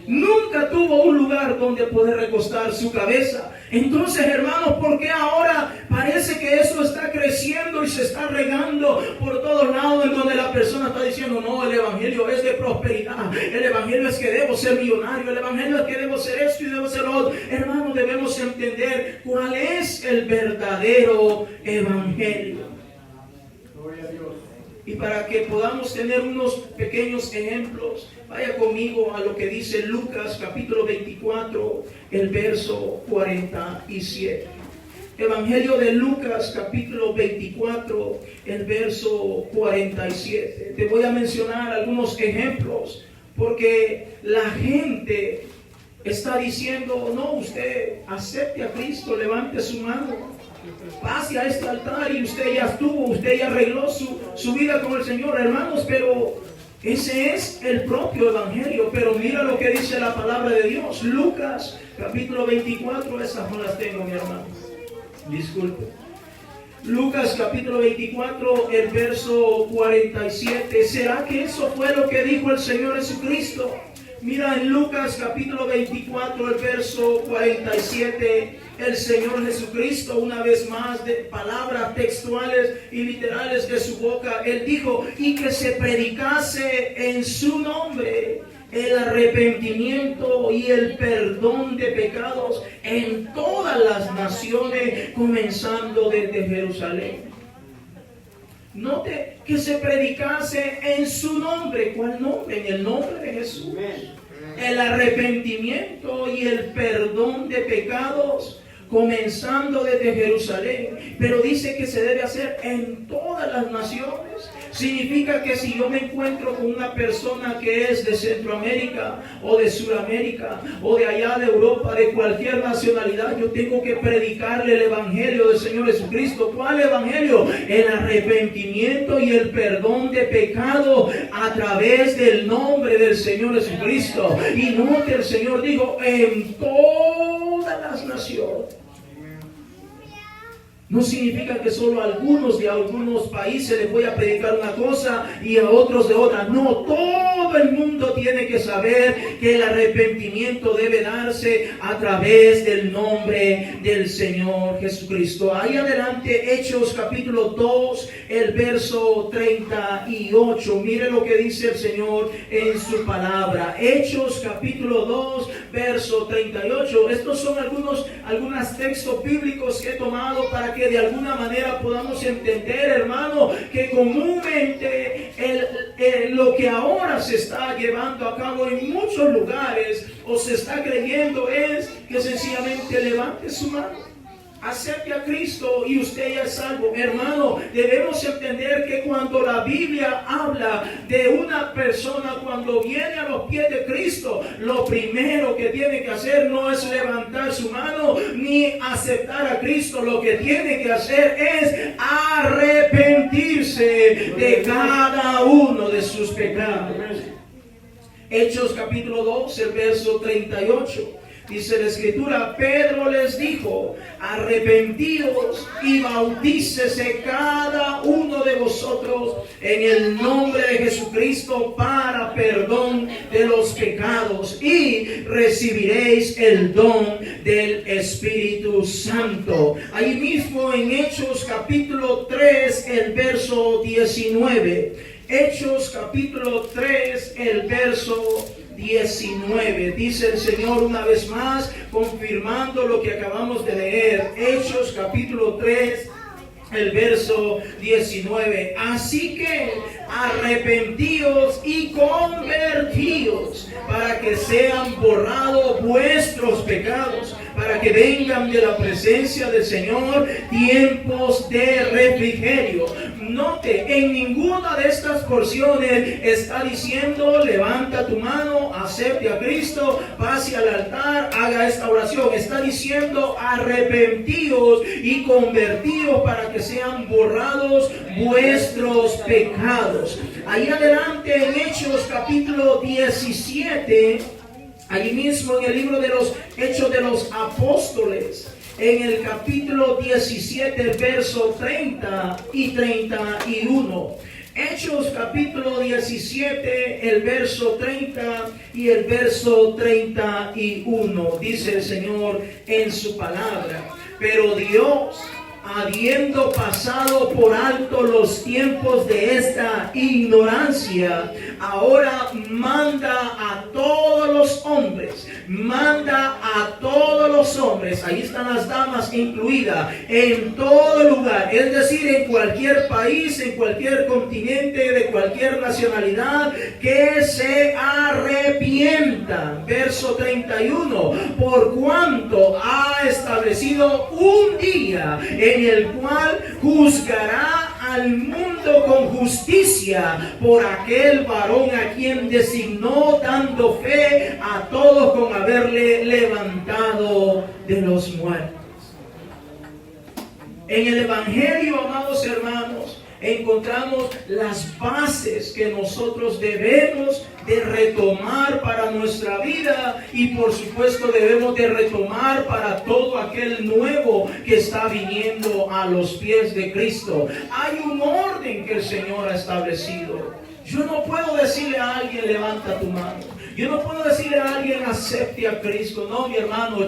[SPEAKER 1] Nunca tuvo un lugar donde poder recostar su cabeza. Entonces, hermanos, ¿por qué ahora parece que eso está creciendo y se está regando por todos lados, en donde la persona está diciendo, no, el evangelio es de prosperidad, el evangelio es que debo ser millonario, el evangelio es que debo ser esto y debo ser lo otro? Hermanos, debemos entender cuál es el verdadero evangelio. Gloria a Dios. Y para que podamos tener unos pequeños ejemplos, vaya conmigo a lo que dice Lucas capítulo 24, el verso 47. Evangelio de Lucas capítulo 24, el verso 47. Te voy a mencionar algunos ejemplos, porque la gente está diciendo, no, usted acepte a Cristo, levante su mano, pase a este altar y usted ya estuvo, usted ya arregló su vida con el Señor, hermanos. Pero ese es el propio evangelio. Pero mira lo que dice la palabra de Dios. Lucas capítulo 24, esas no las tengo, mi hermano, disculpe. Lucas capítulo 24, el verso 47. ¿Será que eso fue lo que dijo el Señor Jesucristo? Mira en Lucas capítulo 24, el verso 47, el Señor Jesucristo, una vez más, de palabras textuales y literales de su boca, Él dijo, y que se predicase en su nombre el arrepentimiento y el perdón de pecados en todas las naciones, comenzando desde Jerusalén. Note que se predicase en su nombre. ¿Cuál nombre? En el nombre de Jesús. El arrepentimiento y el perdón de pecados, comenzando desde Jerusalén. Pero dice que se debe hacer en todas las naciones. Significa que si yo me encuentro con una persona que es de Centroamérica o de Sudamérica o de allá de Europa, de cualquier nacionalidad, yo tengo que predicarle el evangelio del Señor Jesucristo. ¿Cuál evangelio? El arrepentimiento y el perdón de pecado a través del nombre del Señor Jesucristo. Y no que el Señor dijo en todas las naciones. No significa que solo a algunos de algunos países les voy a predicar una cosa y a otros de otra. No, todo el mundo tiene que saber que el arrepentimiento debe darse a través del nombre del Señor Jesucristo. Ahí adelante, Hechos capítulo 2, el verso 38. Mire lo que dice el Señor en su palabra. Hechos capítulo 2, verso 38. Estos son algunos textos bíblicos que he tomado para que que de alguna manera podamos entender, hermano, que comúnmente lo que ahora se está llevando a cabo en muchos lugares o se está creyendo es que sencillamente levante su mano, acepte a Cristo y usted ya es salvo. Hermano, debemos entender que cuando la Biblia habla de una persona, cuando viene a los pies de Cristo, lo primero que tiene que hacer no es levantar su mano ni aceptar a Cristo. Lo que tiene que hacer es arrepentirse de cada uno de sus pecados. Hechos capítulo 2, el verso 38. Dice la Escritura: Pedro les dijo: arrepentidos y bautícese cada uno de vosotros en el nombre de Jesucristo para perdón de los pecados y recibiréis el don del Espíritu Santo. Ahí mismo en Hechos capítulo 3, el verso 19. Hechos capítulo 3, el verso 19. Dice el Señor una vez más, confirmando lo que acabamos de leer. Hechos capítulo 3, el verso 19. Así que arrepentíos y convertíos para que sean borrados vuestros pecados, para que vengan de la presencia del Señor tiempos de refrigerio. Note, en ninguna de estas porciones está diciendo: levanta tu mano, acepte a Cristo, pase al altar, haga esta oración. Está diciendo: arrepentíos y convertíos para que sean borrados vuestros pecados. Ahí adelante en Hechos capítulo 17, allí mismo en el libro de los Hechos de los Apóstoles, en el capítulo 17, el verso 30 y 31. Hechos capítulo 17, el verso 30 y el verso 31. Dice el Señor en su palabra: pero Dios, habiendo pasado por alto los tiempos de esta ignorancia, ahora manda a todos los hombres, ahí están las damas incluidas, en todo lugar, es decir, en cualquier país, en cualquier continente, de cualquier nacionalidad, que se arrepientan. Verso 31, por cuanto ha establecido un día en el cual juzgará al mundo con justicia por aquel varón a quien designó, dando fe a todos con haberle levantado de los muertos. En el Evangelio, amados hermanos, encontramos las bases que nosotros debemos de retomar para nuestra vida, y por supuesto debemos de retomar para todo aquel nuevo que está viniendo a los pies de Cristo. Hay un orden que el Señor ha establecido. Yo no puedo decirle a alguien: levanta tu mano. Yo no puedo decirle a alguien: acepte a Cristo. No, mi hermano,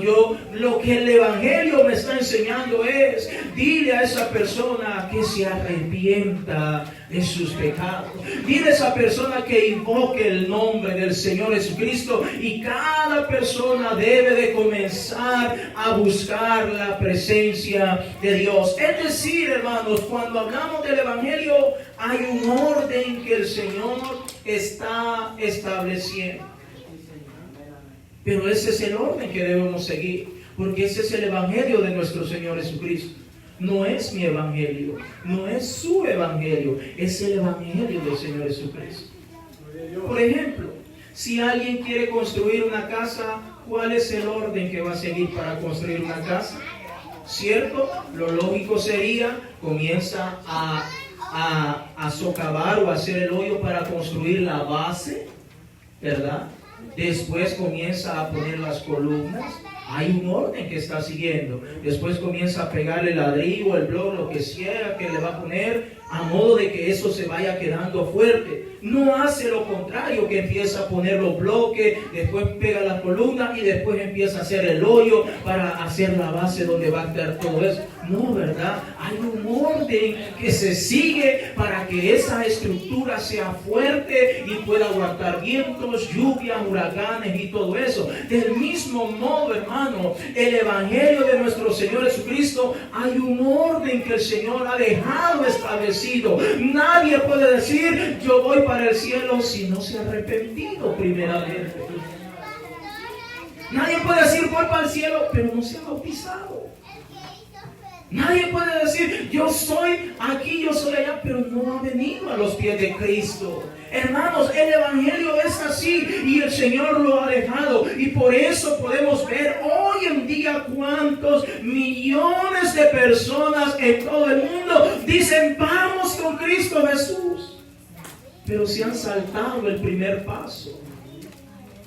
[SPEAKER 1] lo que el Evangelio me está enseñando es: dile a esa persona que se arrepienta de sus pecados. Dile a esa persona que invoque el nombre del Señor Jesucristo, y cada persona debe de comenzar a buscar la presencia de Dios. Es decir, hermanos, cuando hablamos del Evangelio, hay un orden que el Señor está estableciendo. Pero ese es el orden que debemos seguir, porque ese es el Evangelio de nuestro Señor Jesucristo. No es mi evangelio, no es su evangelio, es el evangelio del Señor Jesucristo. Por ejemplo, si alguien quiere construir una casa, ¿cuál es el orden que va a seguir para construir una casa? ¿Cierto? Lo lógico sería: comienza a socavar o hacer el hoyo para construir la base, ¿verdad? Después comienza a poner las columnas. Hay un orden que está siguiendo. Después comienza a pegarle el ladrillo, el bloque, lo que sea que le va a poner. a modo de que eso se vaya quedando fuerte. No hace lo contrario, que empieza a poner los bloques, después pega la columna y después empieza a hacer el hoyo para hacer la base donde va a estar todo eso. No, ¿verdad? Hay un orden que se sigue para que esa estructura sea fuerte y pueda aguantar vientos, lluvias, huracanes y todo eso. Del mismo modo, hermano, el Evangelio de nuestro Señor Jesucristo, hay un orden que el Señor ha dejado establecido. Nadie puede decir, yo voy para el cielo, si no se ha arrepentido primeramente. Nadie puede decir, voy para el cielo, pero no se ha bautizado. Nadie puede decir, yo soy aquí, yo soy allá, pero no ha venido a los pies de Cristo. Hermanos, el Evangelio es así y el Señor lo ha dejado. Y por eso podemos ver hoy en día cuántos millones de personas en todo el mundo dicen, vamos con Cristo Jesús. Pero se han saltado el primer paso.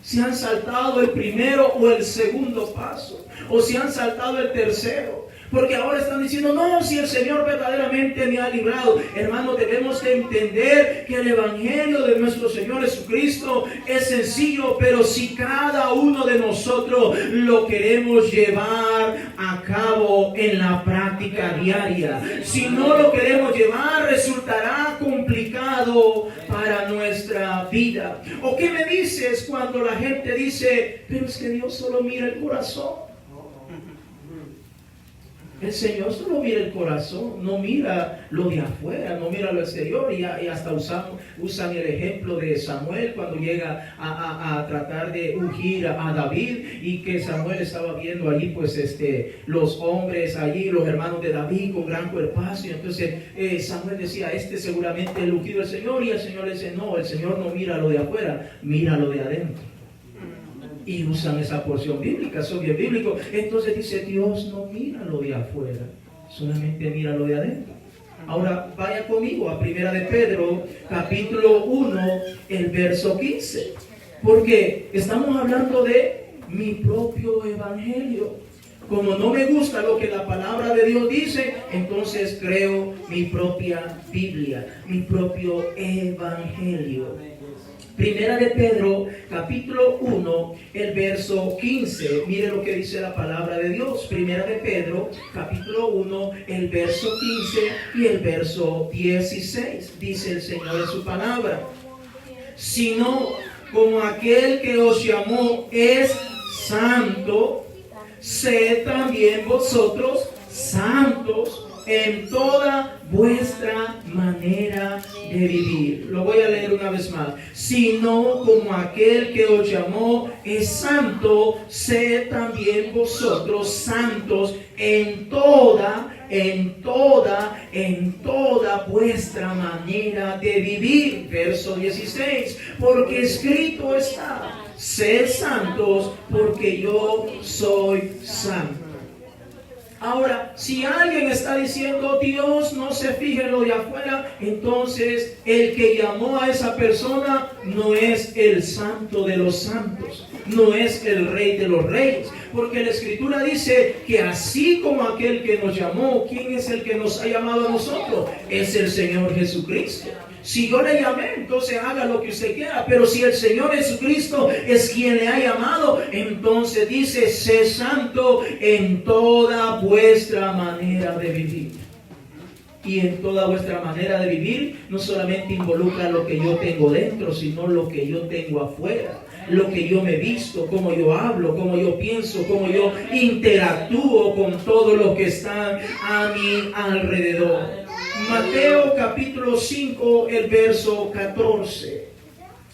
[SPEAKER 1] Se han saltado el primero o el segundo paso. O se han saltado el tercero. Porque ahora están diciendo, no, si el Señor verdaderamente me ha librado. Hermanos, debemos de entender que el Evangelio de nuestro Señor Jesucristo es sencillo, pero si cada uno de nosotros lo queremos llevar a cabo en la práctica diaria. Si no lo queremos llevar, resultará complicado para nuestra vida. ¿O qué me dices cuando la gente dice, pero es que Dios solo mira el corazón? El Señor solo mira el corazón, no mira lo de afuera, no mira lo exterior. Y hasta usan el ejemplo de Samuel cuando llega a tratar de ungir a David, y que Samuel estaba viendo allí pues los hombres allí, los hermanos de David con gran cuerpazo. Y entonces Samuel decía, seguramente es el ungido del Señor. Y el Señor le dice, no, el Señor no mira lo de afuera, mira lo de adentro. Y usan esa porción bíblica, son bien bíblicos. Entonces dice, Dios no mira lo de afuera, solamente mira lo de adentro. Ahora vaya conmigo a 1 de Pedro, capítulo 1, el verso 15. Porque estamos hablando de mi propio evangelio. Como no me gusta lo que la palabra de Dios dice, entonces creo mi propia Biblia, mi propio evangelio. Primera de Pedro, capítulo 1, el verso 15. Mire lo que dice la palabra de Dios. Primera de Pedro, capítulo 1, el verso 15 y el verso 16. Dice el Señor en su palabra: sino como aquel que os llamó es santo, sed también vosotros santos en toda vuestra manera de vivir. Lo voy a leer una vez más. Sino como aquel que os llamó es santo, sed también vosotros santos en toda vuestra manera de vivir. Verso 16. Porque escrito está: sed santos, porque yo soy santo. Ahora, si alguien está diciendo Dios no se fija en lo de afuera, entonces el que llamó a esa persona no es el santo de los santos, no es el rey de los reyes. Porque la Escritura dice que así como aquel que nos llamó, ¿quién es el que nos ha llamado a nosotros? Es el Señor Jesucristo. Si yo le llamé, entonces haga lo que usted quiera. Pero si el Señor Jesucristo es quien le ha llamado, entonces dice: sé santo en toda vuestra manera de vivir. Y en toda vuestra manera de vivir no solamente involucra lo que yo tengo dentro, sino lo que yo tengo afuera. Lo que yo me visto, cómo yo hablo, cómo yo pienso, cómo yo interactúo con todos los que están a mi alrededor. Mateo capítulo 5, el verso 14.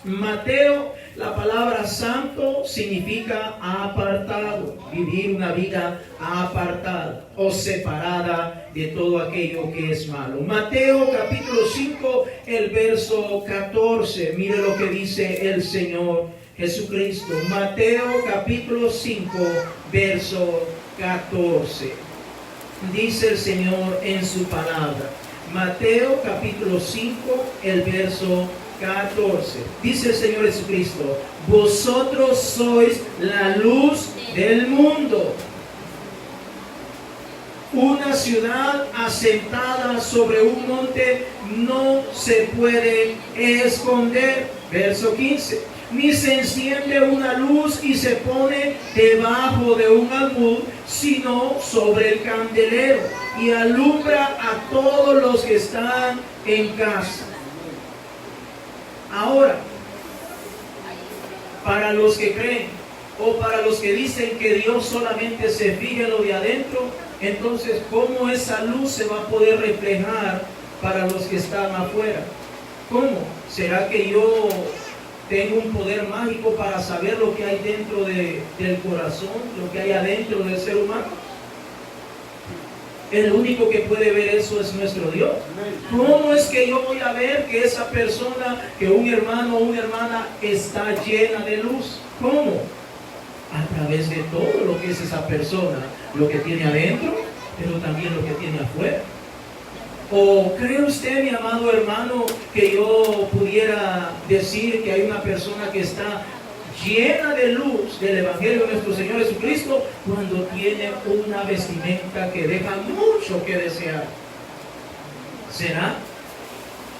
[SPEAKER 1] Mateo, la palabra santo significa apartado, vivir una vida apartada o separada de todo aquello que es malo. Mateo capítulo 5, el verso 14. Mire lo que dice el Señor Jesucristo. Mateo capítulo 5, verso 14. Dice el Señor en su palabra. Mateo capítulo 5, el verso 14. Dice el Señor Jesucristo: vosotros sois la luz del mundo. Una ciudad asentada sobre un monte no se puede esconder. Verso 15. Ni se enciende una luz y se pone debajo de un almud, sino sobre el candelero, y alumbra a todos los que están en casa. Ahora, para los que creen o para los que dicen que Dios solamente se fija en lo de adentro, entonces ¿cómo esa luz se va a poder reflejar para los que están afuera? ¿Cómo? ¿Será que yo tengo un poder mágico para saber lo que hay dentro del corazón, lo que hay adentro del ser humano? El único que puede ver eso es nuestro Dios. ¿Cómo es que yo voy a ver que esa persona, que un hermano o una hermana está llena de luz? ¿Cómo? A través de todo lo que es esa persona, lo que tiene adentro, pero también lo que tiene afuera. ¿O cree usted, mi amado hermano, que yo pudiera decir que hay una persona que está llena de luz del Evangelio de nuestro Señor Jesucristo cuando tiene una vestimenta que deja mucho que desear? ¿Será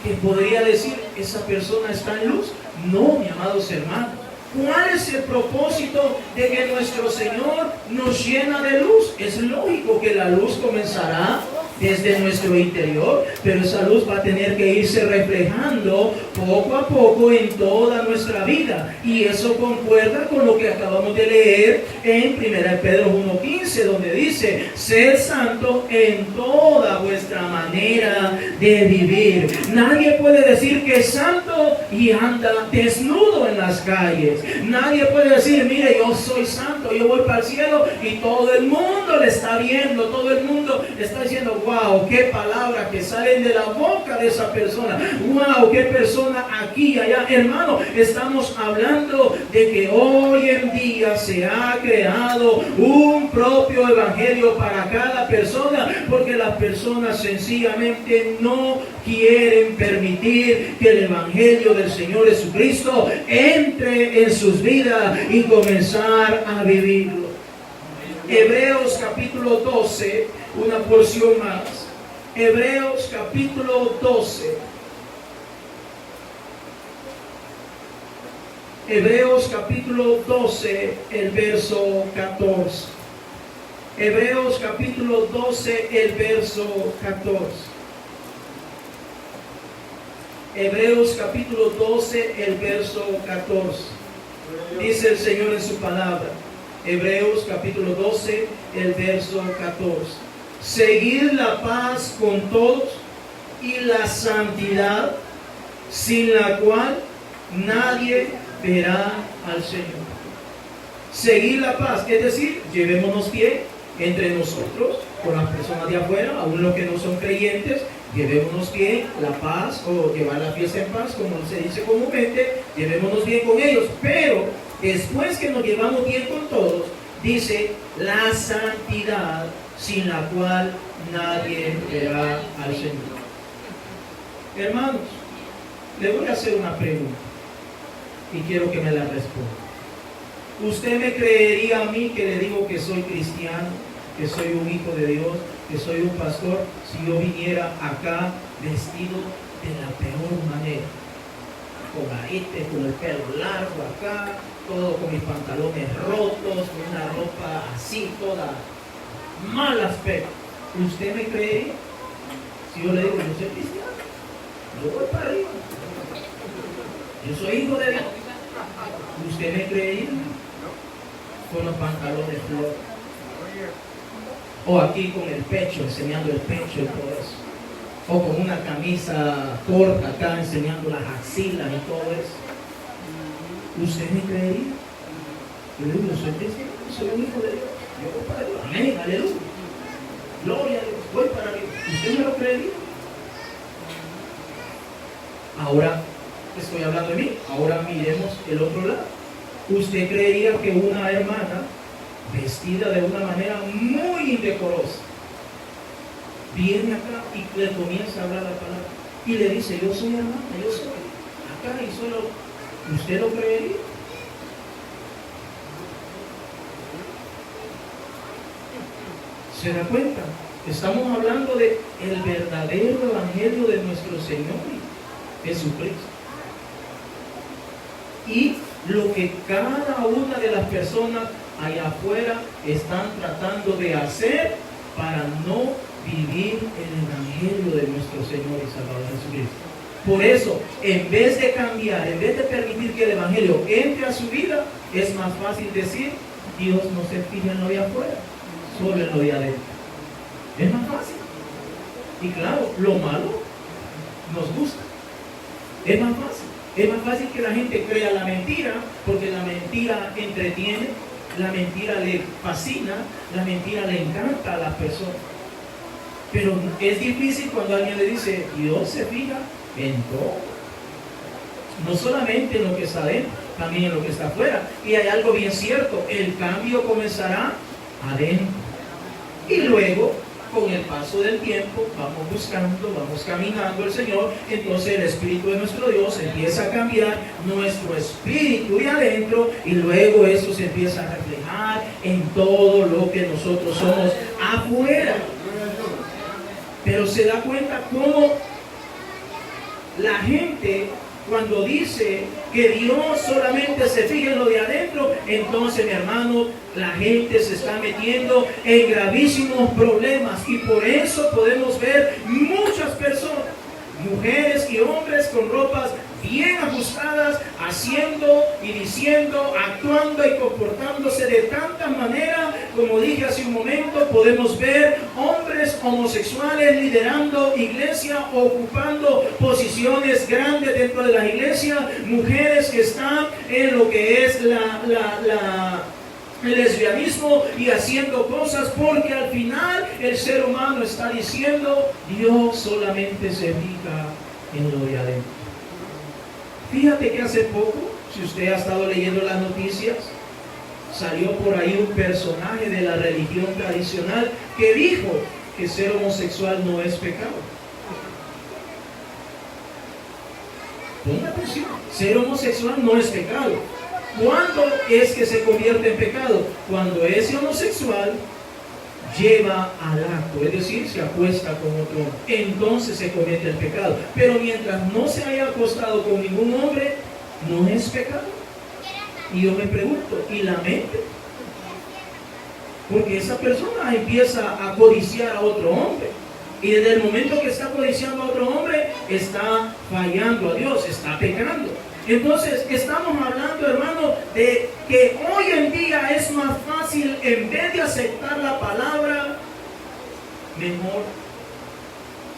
[SPEAKER 1] que podría decir esa persona está en luz? No, mi amados hermanos. ¿Cuál es el propósito de que nuestro Señor nos llena de luz? Es lógico que la luz comenzará desde nuestro interior, pero esa luz va a tener que irse reflejando poco a poco en toda nuestra vida, y eso concuerda con lo que acabamos de leer en 1 Pedro 1:15, donde dice: sed santo en toda vuestra manera de vivir. Nadie puede decir que es santo y anda desnudo en las calles. Nadie puede decir: mire, yo soy santo, yo voy para el cielo, y todo el mundo le está viendo, todo el mundo está diciendo: wow, qué palabras que salen de la boca de esa persona, wow, qué persona aquí y allá. Hermano, estamos hablando de que hoy en día se ha creado un propio evangelio para cada persona, porque las personas sencillamente no quieren permitir que el evangelio del Señor Jesucristo entre en sus vidas y comenzar a vivirlo. Hebreos capítulo 12, una porción más. Hebreos capítulo 12. Hebreos capítulo 12, el verso 14. Hebreos capítulo 12, el verso 14. Hebreos capítulo 12, el verso 14. Dice el Señor en su palabra. Hebreos capítulo 12, el verso 14. Seguid la paz con todos y la santidad, sin la cual nadie verá al Señor. Seguid la paz, es decir, llevémonos bien entre nosotros, con las personas de afuera, aún los que no son creyentes. Llevémonos bien la paz, o llevar la fiesta en paz, como se dice comúnmente. Llevémonos bien con ellos, pero después que nos llevamos bien con todos, dice la santidad, sin la cual nadie verá al Señor. Hermanos, le voy a hacer una pregunta y quiero que me la responda. ¿Usted me creería a mí que le digo que soy cristiano, que soy un hijo de Dios, que soy un pastor, si yo viniera acá vestido de la peor manera? Con aretes, con el pelo largo acá, todo con mis pantalones rotos, con una ropa así, toda mal aspecto. ¿Usted me cree? Si yo le digo, yo soy cristiano, yo voy para arriba, yo soy hijo de Dios, ¿usted me cree? Con los pantalones flojos, o aquí con el pecho, enseñando el pecho y todo eso, o con una camisa corta acá, enseñando las axilas y todo eso. ¿Usted me creería? Yo le digo, soy cristiano, soy un hijo de Dios, yo voy para Dios, amén, aleluya, gloria a Dios, voy para Dios. ¿Usted me lo creería? Ahora estoy hablando de mí, ahora miremos el otro lado. ¿Usted creería que una hermana vestida de una manera muy indecorosa viene acá y le comienza a hablar la palabra y le dice: yo soy hermana, yo soy acá y solo? ¿Usted lo creería? ¿Se da cuenta? Estamos hablando de el verdadero evangelio de nuestro Señor Jesucristo. Y lo que cada una de las personas allá afuera están tratando de hacer para no vivir el evangelio de nuestro Señor y Salvador Jesucristo. Por eso, en vez de cambiar, en vez de permitir que el evangelio entre a su vida, es más fácil decir: Dios no se fija en lo de afuera, solo en lo de adentro. Es más fácil. Y claro, lo malo nos gusta. Es más fácil. Es más fácil que la gente crea la mentira, porque la mentira entretiene, la mentira le fascina, la mentira le encanta a las personas. Pero es difícil cuando alguien le dice: Dios se fija en todo. No solamente en lo que está dentro, también en lo que está afuera. Y hay algo bien cierto: el cambio comenzará adentro. Y luego, con el paso del tiempo, vamos buscando, vamos caminando el Señor. Entonces el Espíritu de nuestro Dios empieza a cambiar nuestro espíritu de adentro, y luego eso se empieza a reflejar en todo lo que nosotros somos afuera. Pero se da cuenta cómo la gente, cuando dice que Dios solamente se fija en lo de adentro, entonces, mi hermano, la gente se está metiendo en gravísimos problemas. Y por eso podemos ver muchas personas, mujeres y hombres, con ropas bien ajustadas, haciendo y diciendo, actuando y comportándose de tanta manera. Como dije hace un momento, podemos ver hombres homosexuales liderando iglesia, ocupando posiciones grandes dentro de la iglesia, mujeres que están en lo que es el lesbianismo y haciendo cosas, porque al final el ser humano está diciendo: Dios solamente se fija en lo de adentro. Fíjate que hace poco, si usted ha estado leyendo las noticias, salió por ahí un personaje de la religión tradicional que dijo que ser homosexual no es pecado. Ponga atención, ser homosexual no es pecado. ¿Cuándo es que se convierte en pecado? Cuando ese homosexual lleva al acto, es decir, se acuesta con otro hombre. Entonces se comete el pecado. Pero mientras no se haya acostado con ningún hombre, no es pecado. Y yo me pregunto, ¿y la mente? Porque esa persona empieza a codiciar a otro hombre. Y desde el momento que está codiciando a otro hombre, está fallando a Dios, está pecando. Entonces, estamos hablando, hermano, de que hoy en día es más fácil, en vez de aceptar la palabra, mejor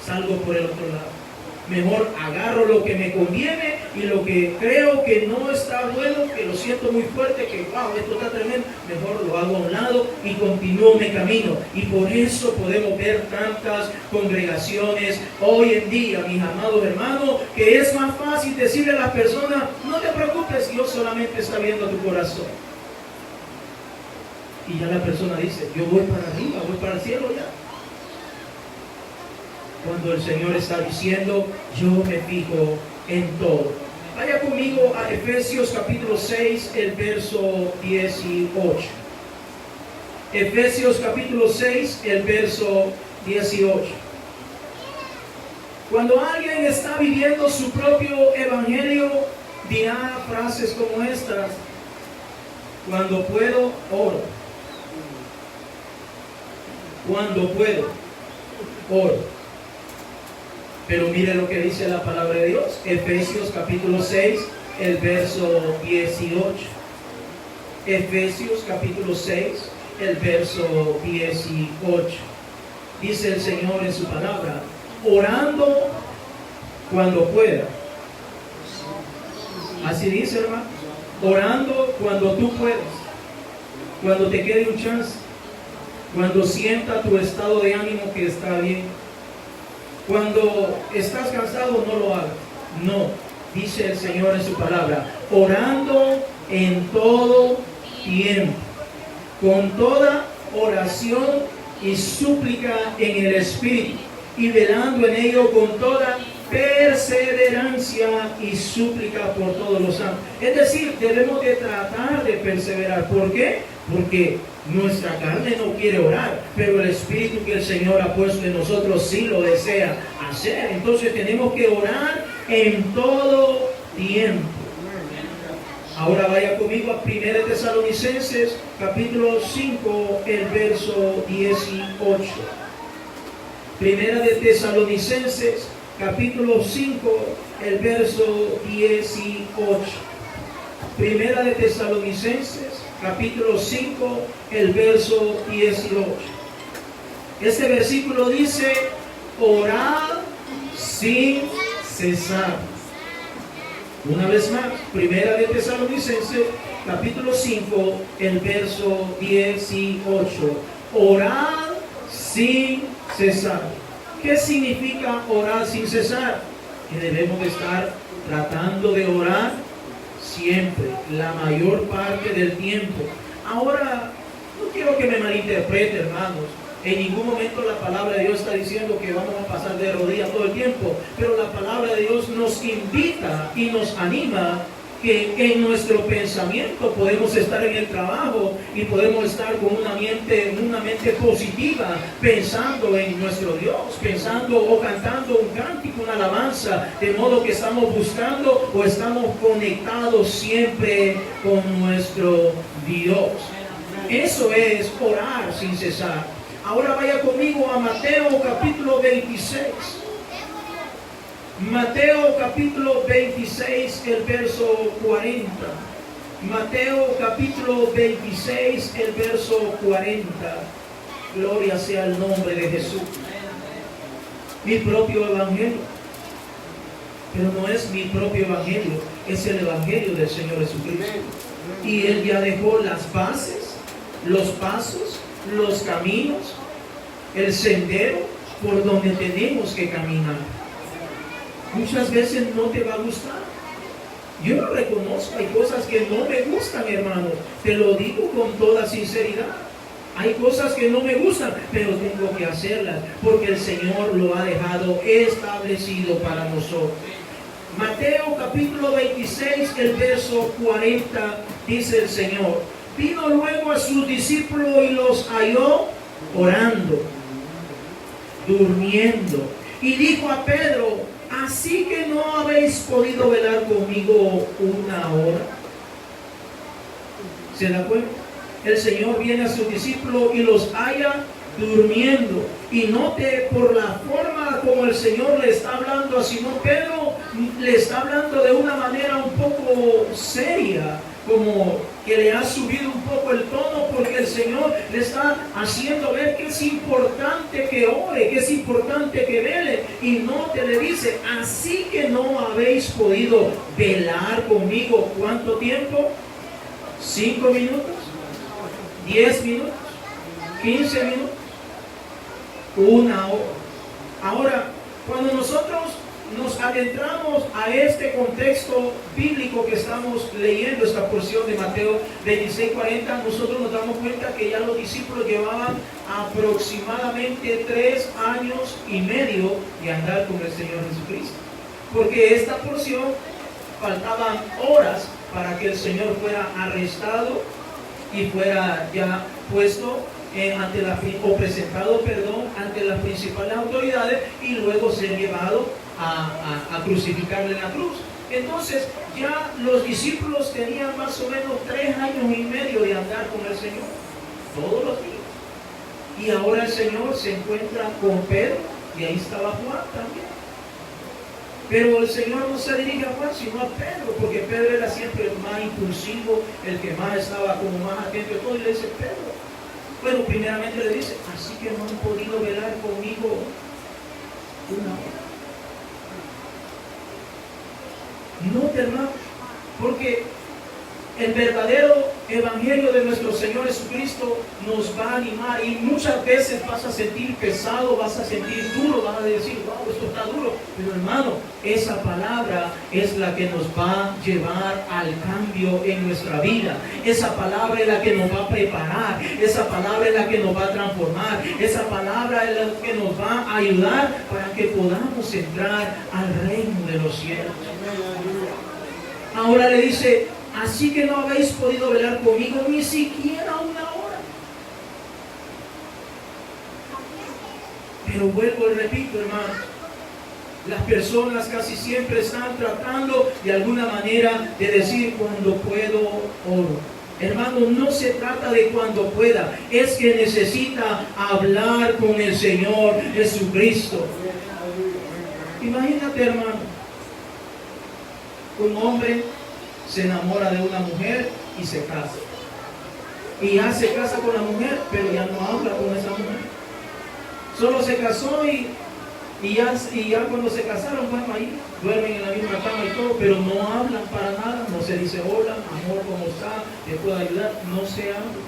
[SPEAKER 1] salgo por el otro lado. Mejor agarro lo que me conviene, y lo que creo que no está bueno, que lo siento muy fuerte, que wow, esto está tremendo, mejor lo hago a un lado y continúo mi camino. Y por eso podemos ver tantas congregaciones hoy en día, mis amados hermanos, que es más fácil decirle a las personas: no te preocupes, Dios solamente está viendo tu corazón. Y ya la persona dice: yo voy para arriba, voy para el cielo ya. Cuando el Señor está diciendo: yo me fijo en todo. Vaya conmigo a Efesios capítulo 6, el verso 18. Efesios capítulo 6, el verso 18. Cuando alguien está viviendo su propio evangelio, dirá frases como estas: cuando puedo, oro. Cuando puedo, oro. Pero mire lo que dice la palabra de Dios. Efesios capítulo 6, el verso 18. Efesios capítulo 6, el verso 18. Dice el Señor en su palabra: orando cuando pueda. Así dice, hermano. Orando cuando tú puedas. Cuando te quede un chance. Cuando sienta tu estado de ánimo que está bien. Cuando estás cansado, no lo hagas. No, dice el Señor en su palabra: orando en todo tiempo, con toda oración y súplica en el Espíritu, y velando en ello con toda perseverancia y súplica por todos los santos. Es decir, debemos de tratar de perseverar. ¿Por qué? Porque nuestra carne no quiere orar, pero el Espíritu que el Señor ha puesto en nosotros sí lo desea hacer. Entonces tenemos que orar en todo tiempo. Ahora vaya conmigo a 1 Tesalonicenses capítulo 5, el verso 18. 1 Tesalonicenses capítulo 5, el verso 18. 1 Tesalonicenses capítulo 5, el verso 18. Este versículo dice: orad sin cesar. Una vez más, 1 Tesalonicenses capítulo 5, el verso 18. Orad sin cesar. ¿Qué significa orar sin cesar? Que debemos de estar tratando de orar siempre, la mayor parte del tiempo. Ahora, no quiero que me malinterprete, hermanos. En ningún momento la palabra de Dios está diciendo que vamos a pasar de rodillas todo el tiempo, pero la palabra de Dios nos invita y nos anima que en nuestro pensamiento podemos estar en el trabajo y podemos estar con una mente positiva, pensando en nuestro Dios, pensando o cantando un cántico, una alabanza, de modo que estamos buscando o estamos conectados siempre con nuestro Dios. Eso es orar sin cesar. Ahora vaya conmigo a Mateo capítulo 26. Mateo capítulo 26, el verso 40. Mateo capítulo 26, el verso 40. Gloria sea el nombre de Jesús. Mi propio evangelio. Pero no es mi propio evangelio, es el evangelio del Señor Jesucristo. Y Él ya dejó las bases, los pasos, los caminos, el sendero por donde tenemos que caminar. Muchas veces no te va a gustar. Yo lo reconozco, hay cosas que no me gustan, hermanos. Te lo digo con toda sinceridad. Hay cosas que no me gustan, pero tengo que hacerlas porque el Señor lo ha dejado establecido para nosotros. Mateo capítulo 26, el verso 40, dice el Señor: vino luego a sus discípulos y los halló orando, durmiendo. Y dijo a Pedro: ¿así que no habéis podido velar conmigo una hora? ¿Se da cuenta? El Señor viene a sus discípulos y los halla durmiendo. Y note por la forma como el Señor le está hablando a Simón Pedro, le está hablando de una manera un poco seria, como que le ha subido un poco el tono, porque el Señor le está haciendo ver que es importante que ore, que es importante que vele. Y note, le dice: así que no habéis podido velar conmigo. ¿Cuánto tiempo? 5 minutos, 10 minutos, 15 minutos, una hora. Ahora, cuando nosotros nos adentramos a este contexto bíblico que estamos leyendo, esta porción de Mateo 26:40, nosotros nos damos cuenta que ya los discípulos llevaban aproximadamente 3 años y medio de andar con el Señor Jesucristo. Porque esta porción faltaban horas para que el Señor fuera arrestado y fuera ya puesto presentado ante las principales autoridades y luego ser llevado a crucificarle en la cruz. Entonces ya los discípulos tenían más o menos 3 años y medio de andar con el Señor todos los días. Y ahora el Señor se encuentra con Pedro, y ahí estaba Juan también. Pero el Señor no se dirige a Juan, sino a Pedro, porque Pedro era siempre el más impulsivo, el que más estaba como más atento a todo. Y le dice: Pedro, bueno, primeramente le dice: así que no han podido velar conmigo una hora. No, hermano, porque el verdadero Evangelio de nuestro Señor Jesucristo nos va a animar, y muchas veces vas a sentir pesado, vas a sentir duro, vas a decir, wow, esto está duro. Pero hermano, esa palabra es la que nos va a llevar al cambio en nuestra vida. Esa palabra es la que nos va a preparar. Esa palabra es la que nos va a transformar. Esa palabra es la que nos va a ayudar para que podamos entrar al reino de los cielos. Ahora le dice, así que no habéis podido velar conmigo ni siquiera una hora. Pero vuelvo y repito, hermano, las personas casi siempre están tratando de alguna manera de decir, cuando puedo, oro. Hermano, no se trata de cuando pueda, es que necesita hablar con el Señor Jesucristo. Imagínate, hermano, un hombre se enamora de una mujer y se casa. Y ya se casa con la mujer, pero ya no habla con esa mujer. Solo se casó y ya cuando se casaron, bueno, ahí duermen en la misma cama y todo, pero no hablan para nada, no se dice hola, amor, ¿cómo está? ¿Te puedo ayudar? No se habla.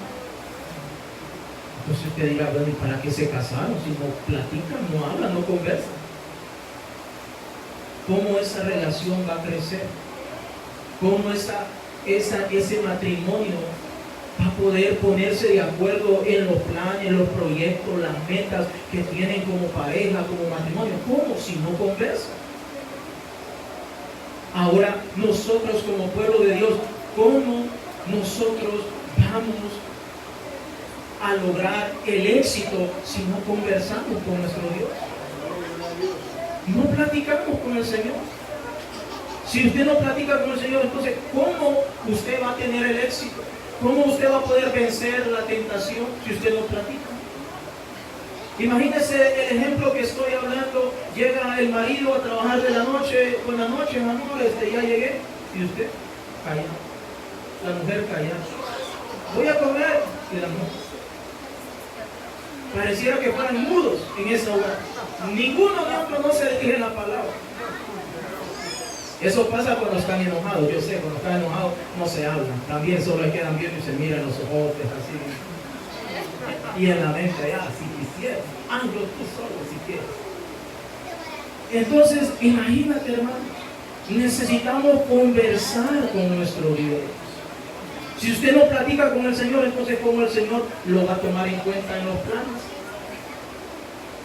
[SPEAKER 1] Entonces usted dirá, bueno, ¿y para qué se casaron? Si no platican, no hablan, no conversan. ¿Cómo esa relación va a crecer? ¿Cómo ese matrimonio va a poder ponerse de acuerdo en los planes, los proyectos, las metas que tienen como pareja, como matrimonio? ¿Cómo? Si no conversan. Ahora, nosotros como pueblo de Dios, ¿cómo nosotros vamos a lograr el éxito si no conversamos con nuestro Dios? No platicamos con el Señor. Si usted no platica con el Señor, entonces, ¿cómo usted va a tener el éxito? ¿Cómo usted va a poder vencer la tentación si usted no platica? Imagínese el ejemplo que estoy hablando. Llega el marido a trabajar de la noche. Buenas noches, amor, ya llegué. Y usted, callado. La mujer callada. Voy a comer. Y la mujer. Pareciera que fueran mudos en esa hora. Ninguno de otros no se dirige la palabra. Eso pasa cuando están enojados. Yo sé, cuando están enojados no se hablan. También solo quedan viendo y se miran los ojos así. Y en la mente, si quisieras, hazlo tú solo si quieres. Entonces, imagínate, hermano, necesitamos conversar con nuestro Dios. Si usted no platica con el Señor, entonces ¿cómo el Señor lo va a tomar en cuenta en los planes?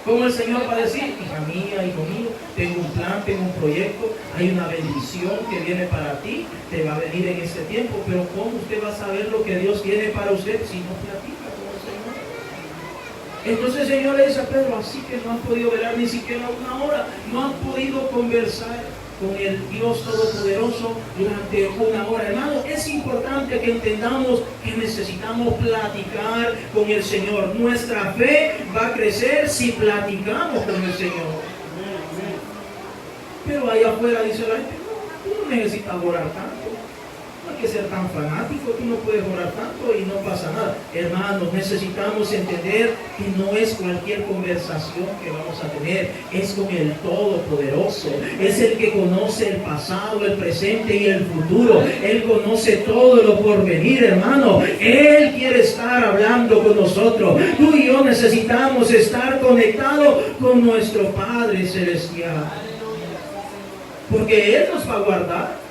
[SPEAKER 1] ¿Cómo el Señor va a decir, hija mía, hijo mío, tengo un plan, tengo un proyecto, hay una bendición que viene para ti, te va a venir en este tiempo, pero ¿cómo usted va a saber lo que Dios tiene para usted si no platica con el Señor? Entonces el Señor le dice a Pedro, así que no han podido velar ni siquiera una hora, no han podido conversar con el Dios Todopoderoso durante una hora. Hermano, es importante que entendamos que necesitamos platicar con el Señor. Nuestra fe va a crecer si platicamos con el Señor. Pero allá afuera dice la gente, no, tú no necesitas orar tanto. No hay que ser tan fanático, tú no puedes orar tanto y no pasa nada. Hermanos, necesitamos entender que no es cualquier conversación que vamos a tener, es con el Todopoderoso. Es el que conoce el pasado, el presente y el futuro. Él conoce todo lo por venir, hermano. Él quiere estar hablando con nosotros. Tú y yo necesitamos estar conectados con nuestro Padre Celestial, porque Él nos va a guardar.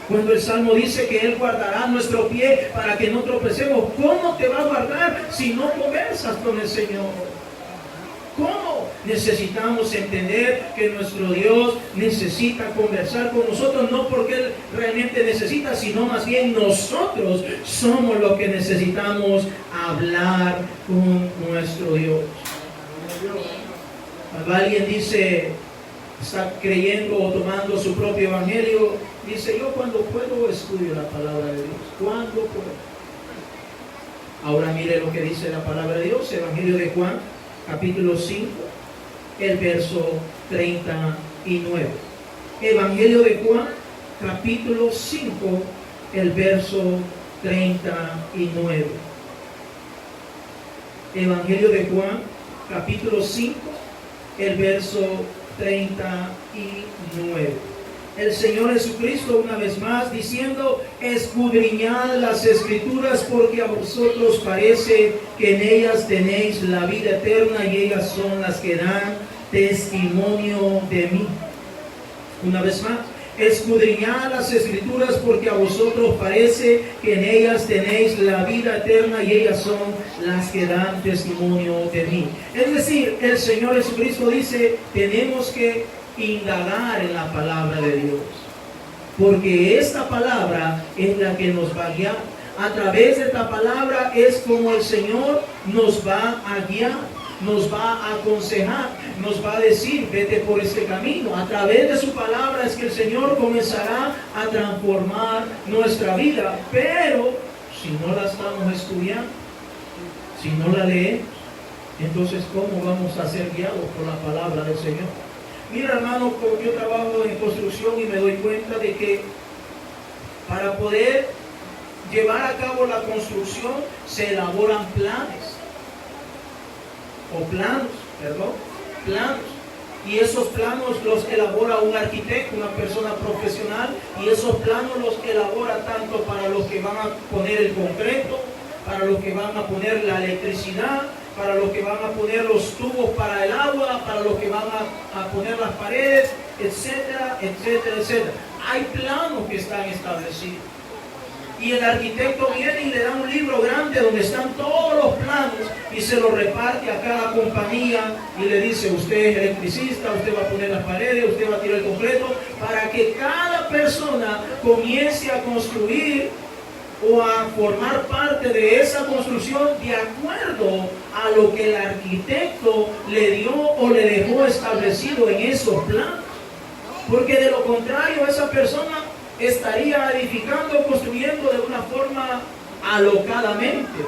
[SPEAKER 1] Cuando el Salmo dice que Él guardará nuestro pie para que no tropecemos, ¿cómo te va a guardar si no conversas con el Señor? ¿Cómo? Necesitamos entender que nuestro Dios necesita conversar con nosotros, no porque Él realmente necesita, sino más bien nosotros somos los que necesitamos hablar con nuestro Dios. Cuando alguien dice, está creyendo o tomando su propio evangelio, dice, yo cuando puedo estudio la palabra de Dios. ¿Cuándo puedo? Ahora mire lo que dice la palabra de Dios, Evangelio de Juan, capítulo 5, el verso 39. Evangelio de Juan, capítulo 5, el verso 39. Evangelio de Juan, capítulo 5, el verso 39. el Señor Jesucristo una vez más diciendo: escudriñad las Escrituras, porque a vosotros parece que en ellas tenéis la vida eterna, y ellas son las que dan testimonio de mí. Una vez más, escudriñad las Escrituras, porque a vosotros parece que en ellas tenéis la vida eterna, y ellas son las que dan testimonio de mí. Es decir, el Señor Jesucristo dice: tenemos que indagar en la palabra de Dios, porque esta palabra es la que nos va a guiar. A través de esta palabra es como el Señor nos va a guiar, nos va a aconsejar, nos va a decir: vete por este camino. A través de su palabra es que el Señor comenzará a transformar nuestra vida. Pero si no la estamos estudiando, si no la leemos, entonces ¿cómo vamos a ser guiados por la palabra del Señor? Mira, hermano, yo trabajo en construcción y me doy cuenta de que para poder llevar a cabo la construcción se elaboran planos, y esos planos los elabora un arquitecto, una persona profesional, y esos planos los elabora tanto para los que van a poner el concreto, para los que van a poner la electricidad, para los que van a poner los tubos para el agua, para los que van a poner las paredes, etcétera, etcétera, etcétera. Hay planos que están establecidos. Y el arquitecto viene y le da un libro grande donde están todos los planos y se lo reparte a cada compañía y le dice: usted es electricista, usted va a poner las paredes, usted va a tirar el concreto, para que cada persona comience a construir o a formar parte de esa construcción de acuerdo a lo que el arquitecto le dio o le dejó establecido en esos planos. Porque de lo contrario, esa persona estaría edificando o construyendo de una forma alocadamente.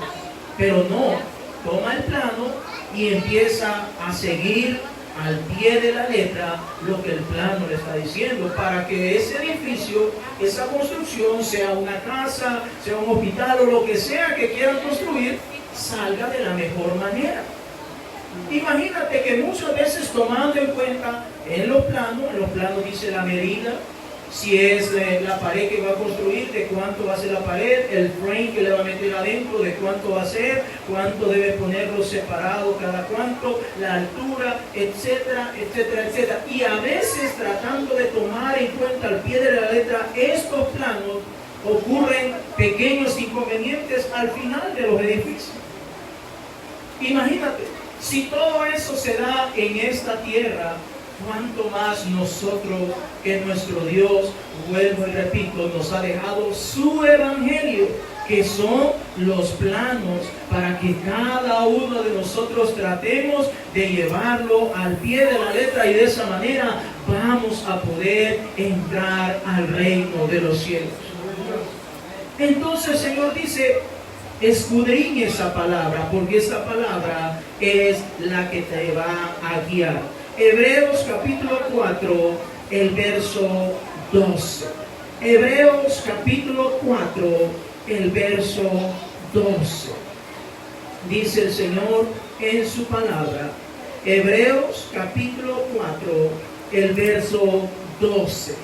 [SPEAKER 1] Pero no, toma el plano y empieza a seguir al pie de la letra lo que el plano le está diciendo, para que ese edificio, esa construcción, sea una casa, sea un hospital o lo que sea que quieran construir, salga de la mejor manera. Imagínate que muchas veces, tomando en cuenta en los planos dice la medida, si es la pared que va a construir, de cuánto va a ser la pared, el frame que le va a meter adentro, de cuánto va a ser, cuánto debe ponerlo separado cada cuánto, la altura, etcétera, etcétera, etcétera. Y a veces, tratando de tomar en cuenta al pie de la letra estos planos, ocurren pequeños inconvenientes al final de los edificios. Imagínate, si todo eso se da en esta tierra, cuánto más nosotros, que nuestro Dios, vuelvo y repito, nos ha dejado su evangelio, que son los planos, para que cada uno de nosotros tratemos de llevarlo al pie de la letra, y de esa manera vamos a poder entrar al reino de los cielos. Entonces el Señor dice: escudriñe esa palabra, porque esa palabra es la que te va a guiar. Hebreos capítulo 4, el verso 12. Hebreos capítulo 4, el verso 12. Dice el Señor en su palabra. Hebreos capítulo 4, el verso 12.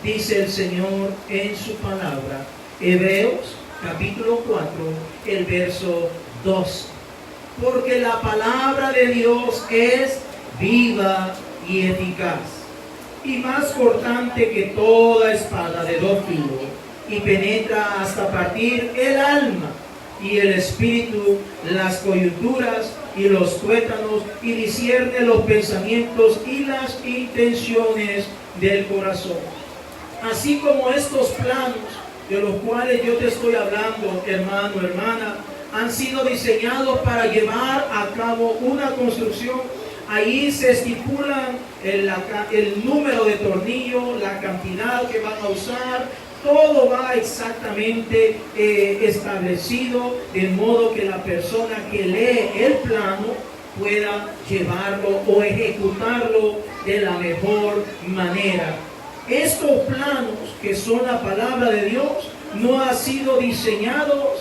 [SPEAKER 1] Dice el Señor en su palabra. Hebreos capítulo 4, el verso 12. Porque la palabra de Dios es viva y eficaz, y más cortante que toda espada de dos filos, y penetra hasta partir el alma y el espíritu, las coyunturas y los tuétanos, y discierne los pensamientos y las intenciones del corazón. Así como estos planos de los cuales yo te estoy hablando, hermano, hermana, han sido diseñados para llevar a cabo una construcción. Ahí se estipulan el número de tornillos, la cantidad que van a usar, todo va exactamente establecido, de modo que la persona que lee el plano pueda llevarlo o ejecutarlo de la mejor manera. Estos planos, que son la palabra de Dios, no han sido diseñados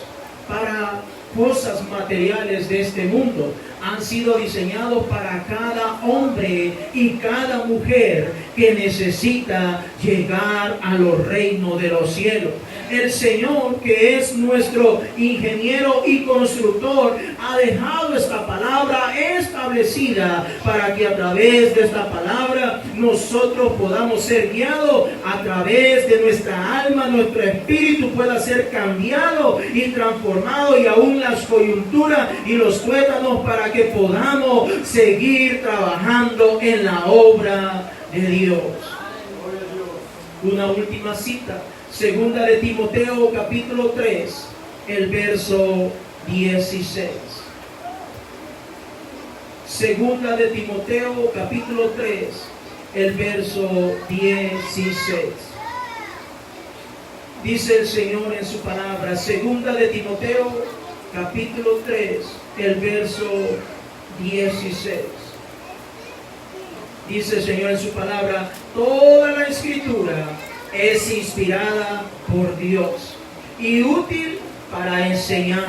[SPEAKER 1] para cosas materiales de este mundo. Han sido diseñados para cada hombre y cada mujer que necesita llegar a los reinos de los cielos. El Señor, que es nuestro ingeniero y constructor, ha dejado esta palabra establecida para que a través de esta palabra nosotros podamos ser guiados, a través de nuestra alma, nuestro espíritu pueda ser cambiado y transformado, y aún las coyunturas y los tuétanos, para que podamos seguir trabajando en la obra de Dios. Una última cita, segunda de Timoteo capítulo 3, el verso 16. Segunda de Timoteo capítulo 3, el verso 16. Dice el Señor en su palabra, segunda de Timoteo capítulo 3, el verso 16. Dice el Señor en su palabra, toda la escritura es inspirada por Dios y útil para enseñar,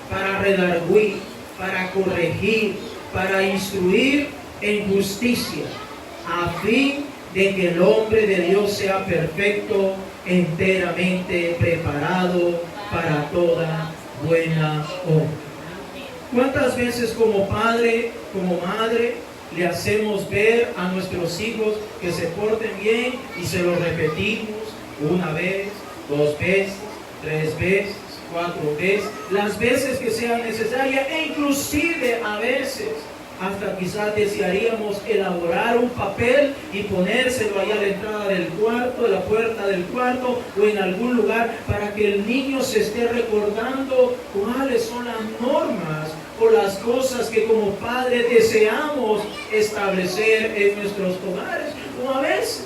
[SPEAKER 1] para redarguir, para corregir, para instruir en justicia, a fin de que el hombre de Dios sea perfecto, enteramente preparado para toda buena obra. ¿Cuántas veces como padre, como madre, le hacemos ver a nuestros hijos que se porten bien y se lo repetimos una vez, 2 veces, 3 veces, 4 veces, las veces que sean necesarias, e inclusive a veces hasta quizás desearíamos elaborar un papel y ponérselo allá a la entrada del cuarto, de la puerta del cuarto o en algún lugar, para que el niño se esté recordando cuáles son las normas o las cosas que como padres deseamos establecer en nuestros hogares. O a veces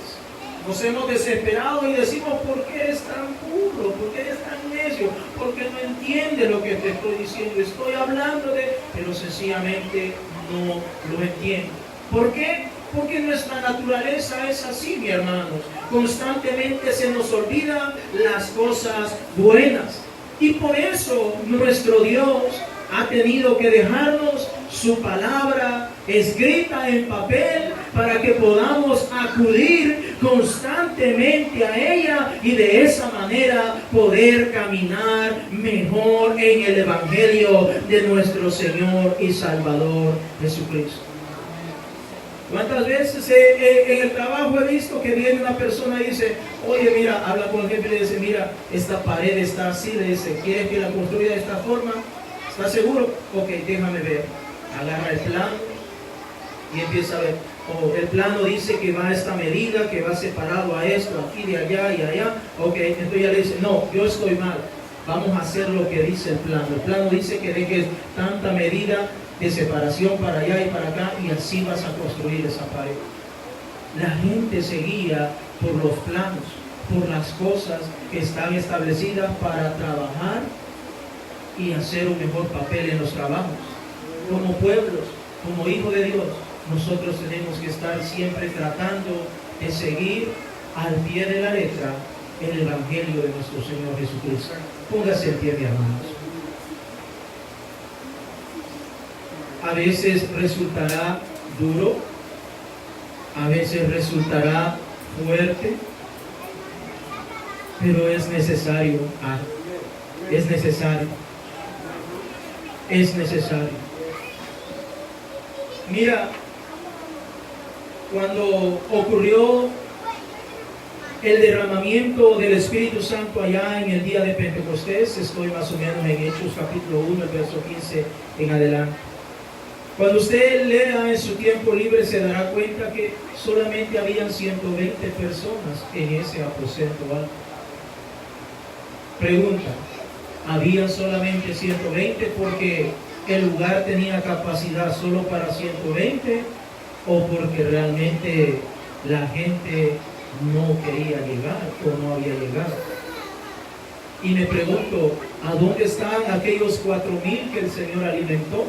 [SPEAKER 1] nos hemos desesperado y decimos, ¿por qué eres tan burro? ¿Por qué eres tan necio? ¿Por qué no entiende lo que te estoy diciendo? Estoy hablando de... Pero sencillamente no lo entiendo. ¿Por qué? Porque nuestra naturaleza es así, mi hermanos. Constantemente se nos olvidan las cosas buenas. Y por eso nuestro Dios ha tenido que dejarnos su palabra escrita en papel para que podamos acudir constantemente a ella y de esa manera poder caminar mejor en el Evangelio de nuestro Señor y Salvador Jesucristo. ¿Cuántas veces en el trabajo he visto que viene una persona y dice, oye, mira, habla con el jefe y le dice, mira, esta pared está así, le dice, ¿quieres que la construya de esta forma? ¿Estás seguro? Ok, déjame ver. Agarra el plano y empieza a ver. Oh, el plano dice que va a esta medida, que va separado a esto, aquí, de allá y allá. Ok, entonces ya le dice, no, yo estoy mal. Vamos a hacer lo que dice el plano. El plano dice que dejes tanta medida de separación para allá y para acá, y así vas a construir esa pared. La gente se guía por los planos, por las cosas que están establecidas para trabajar y hacer un mejor papel en los trabajos. Como pueblos, como hijos de Dios, nosotros tenemos que estar siempre tratando de seguir al pie de la letra el Evangelio de nuestro Señor Jesucristo. Póngase en pie, mi hermanos. A veces resultará duro, a veces resultará fuerte, pero es necesario, es necesario. Es necesario. Mira, cuando ocurrió el derramamiento del Espíritu Santo allá en el día de Pentecostés, estoy más o menos en Hechos capítulo 1, el verso 15 en adelante. Cuando usted lea en su tiempo libre, se dará cuenta que solamente habían 120 personas en ese aposento alto. Pregunta, ¿había solamente 120 porque el lugar tenía capacidad solo para 120 o porque realmente la gente no quería llegar o no había llegado? Y me pregunto, ¿a dónde están aquellos 4,000 que el Señor alimentó?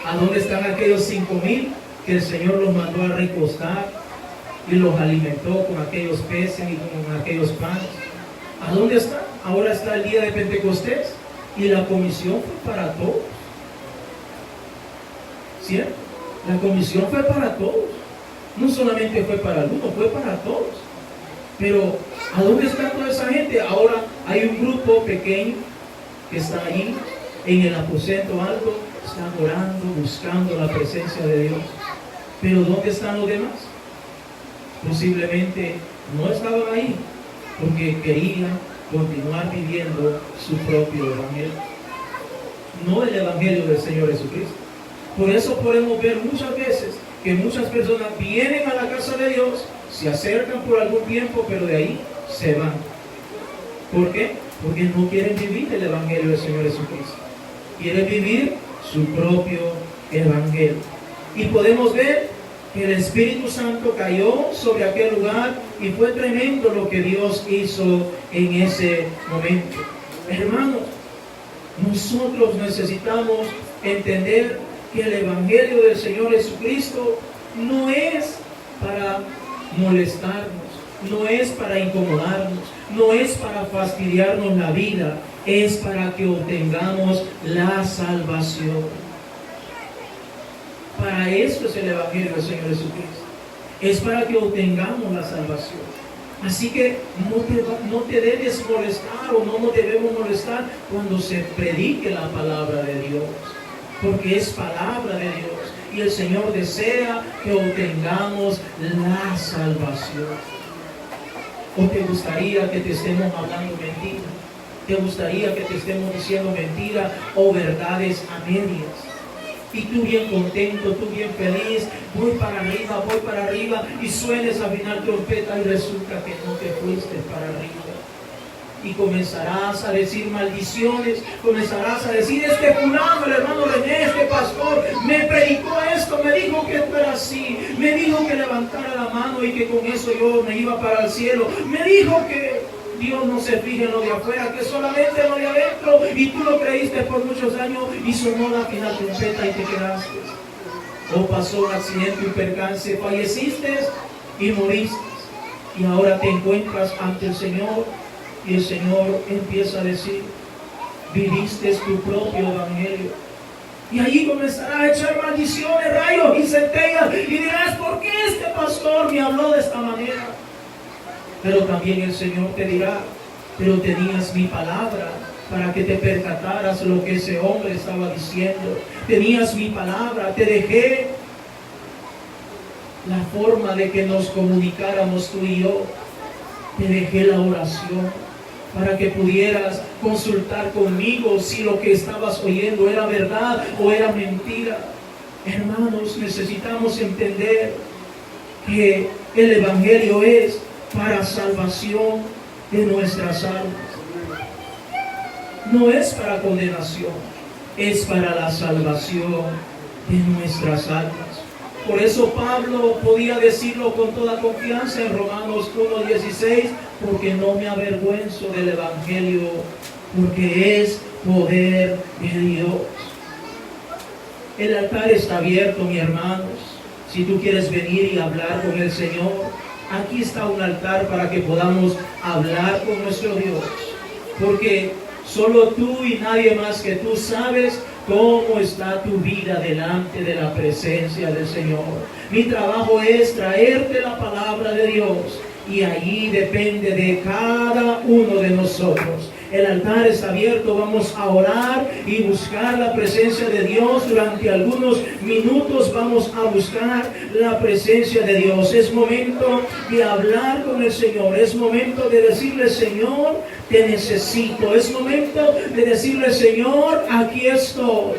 [SPEAKER 1] ¿A dónde están aquellos 5,000 que el Señor los mandó a recostar y los alimentó con aquellos peces y con aquellos panes? ¿A dónde están? Ahora está el día de Pentecostés. Y la comisión fue para todos. ¿Cierto? La comisión fue para todos. No solamente fue para algunos, fue para todos. Pero, ¿a dónde está toda esa gente? Ahora hay un grupo pequeño que está ahí en el aposento alto, están orando, buscando la presencia de Dios. Pero ¿dónde están los demás? Posiblemente no estaban ahí porque querían continuar viviendo su propio evangelio, no el evangelio del Señor Jesucristo. Por eso podemos ver muchas veces que muchas personas vienen a la casa de Dios, se acercan por algún tiempo, pero de ahí se van. ¿Por qué? Porque no quieren vivir el evangelio del Señor Jesucristo. Quieren vivir su propio evangelio. Y podemos ver que el Espíritu Santo cayó sobre aquel lugar y fue tremendo lo que Dios hizo en ese momento. Hermanos, nosotros necesitamos entender que el evangelio del Señor Jesucristo no es para molestarnos, no es para incomodarnos, no es para fastidiarnos la vida, es para que obtengamos la salvación. Para esto es el evangelio del Señor Jesucristo. Es para que obtengamos la salvación. Así que no te debes molestar o no nos debemos molestar cuando se predique la palabra de Dios. Porque es palabra de Dios. Y el Señor desea que obtengamos la salvación. ¿O te gustaría que te estemos hablando mentira? ¿Te gustaría que te estemos diciendo mentira o verdades a medias? Y tú bien contento, tú bien feliz, voy para arriba, y suenes al final trompeta y resulta que no te fuiste para arriba. Y comenzarás a decir maldiciones, comenzarás a decir, este fulano, el hermano René, este pastor, me predicó esto, me dijo que esto era así, me dijo que levantara la mano y que con eso yo me iba para el cielo, me dijo que Dios no se fija en lo de afuera, que solamente en lo de adentro, y tú lo creíste por muchos años y sonó la final trompeta y te quedaste. O pasó un accidente, un percance, falleciste y moriste. Y ahora te encuentras ante el Señor y el Señor empieza a decir, viviste tu propio evangelio. Y allí comenzarás a echar maldiciones, rayos y centellas y dirás, ¿por qué este pastor me habló de esta manera? Pero también el Señor te dirá, pero tenías mi palabra para que te percataras lo que ese hombre estaba diciendo. Tenías mi palabra, te dejé la forma de que nos comunicáramos tú y yo. Te dejé la oración para que pudieras consultar conmigo si lo que estabas oyendo era verdad o era mentira. Hermanos, necesitamos entender que el evangelio es para salvación de nuestras almas. No es para condenación, es para la salvación de nuestras almas. Por eso Pablo podía decirlo con toda confianza en Romanos 1:16, porque no me avergüenzo del evangelio, porque es poder de Dios. El altar está abierto, mis hermanos. Si tú quieres venir y hablar con el Señor, aquí está un altar para que podamos hablar con nuestro Dios. Porque solo tú y nadie más que tú sabes cómo está tu vida delante de la presencia del Señor. Mi trabajo es traerte la palabra de Dios. Y allí depende de cada uno de nosotros. El altar está abierto, vamos a orar y buscar la presencia de Dios. Durante algunos minutos vamos a buscar la presencia de Dios. Es momento de hablar con el Señor. Es momento de decirle, Señor, te necesito. Es momento de decirle, Señor, aquí estoy.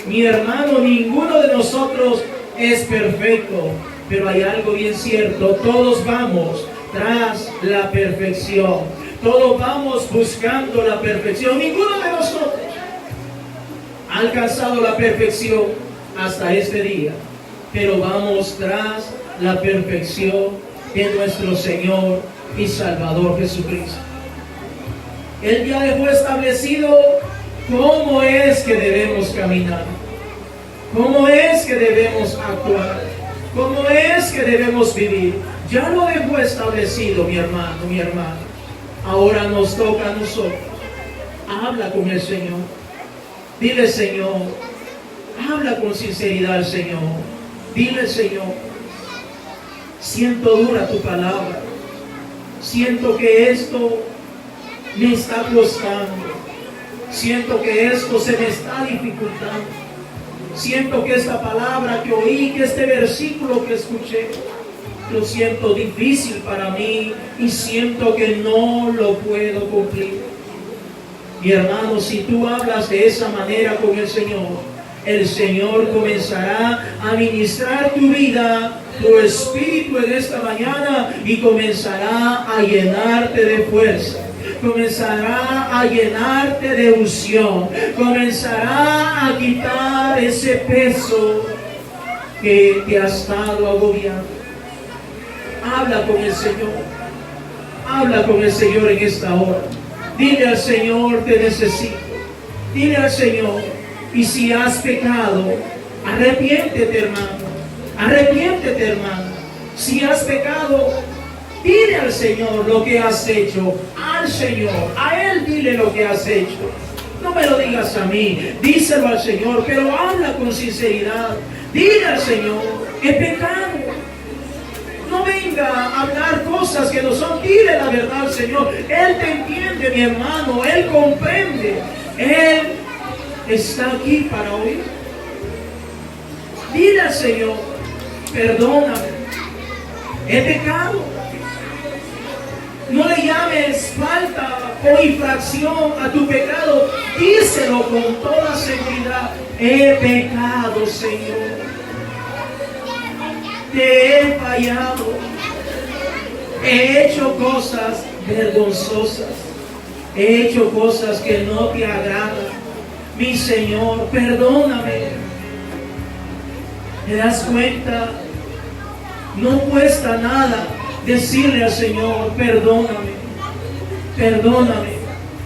[SPEAKER 1] Mi hermano, ninguno de nosotros es perfecto. Pero hay algo bien cierto. Todos vamos tras la perfección. Todos vamos buscando la perfección. Ninguno de nosotros ha alcanzado la perfección hasta este día. Pero vamos tras la perfección de nuestro Señor y Salvador Jesucristo. Él ya dejó establecido cómo es que debemos caminar. Cómo es que debemos actuar. Cómo es que debemos vivir. Ya lo dejó establecido, mi hermano, mi hermana. Ahora nos toca a nosotros. Habla con el Señor. Dile, Señor, habla con sinceridad al Señor. Dile, Señor, siento dura tu palabra. Siento que esto me está costando. Siento que esto se me está dificultando. Siento que esta palabra que oí, que este versículo que escuché, lo siento difícil para mí y siento que no lo puedo cumplir. Mi hermano, si tú hablas de esa manera con el Señor comenzará a ministrar tu vida, tu espíritu en esta mañana y comenzará a llenarte de fuerza. Comenzará a llenarte de unción. Comenzará a quitar ese peso que te ha estado agobiando. Habla con el Señor. Habla con el Señor en esta hora. Dile al Señor, te necesito. Dile al Señor, y si has pecado, arrepiéntete, hermano. Arrepiéntete, hermano. Si has pecado, dile al Señor lo que has hecho. Al Señor, a Él dile lo que has hecho. No me lo digas a mí, díselo al Señor, pero habla con sinceridad. Dile al Señor, he pecado. No venga a hablar cosas que no son. Dile la verdad al Señor. Él te entiende, mi hermano. Él comprende. Él está aquí para oír. Dile al Señor, perdóname. He pecado. No le llames falta o infracción a tu pecado. Díselo con toda seguridad. He pecado, Señor. Te he fallado. He hecho cosas vergonzosas. He hecho cosas que no te agradan. Mi Señor, perdóname. ¿Te das cuenta? No cuesta nada decirle al Señor, perdóname. Perdóname.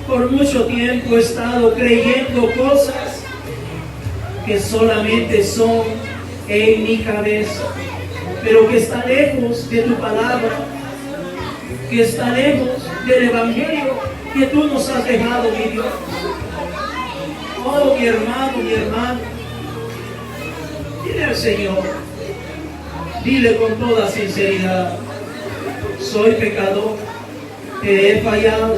[SPEAKER 1] Por mucho tiempo he estado creyendo cosas que solamente son en mi cabeza, pero que está lejos de tu palabra, que está lejos del Evangelio que tú nos has dejado, mi Dios. Oh, mi hermano, dile al Señor, dile con toda sinceridad, soy pecador, te he fallado,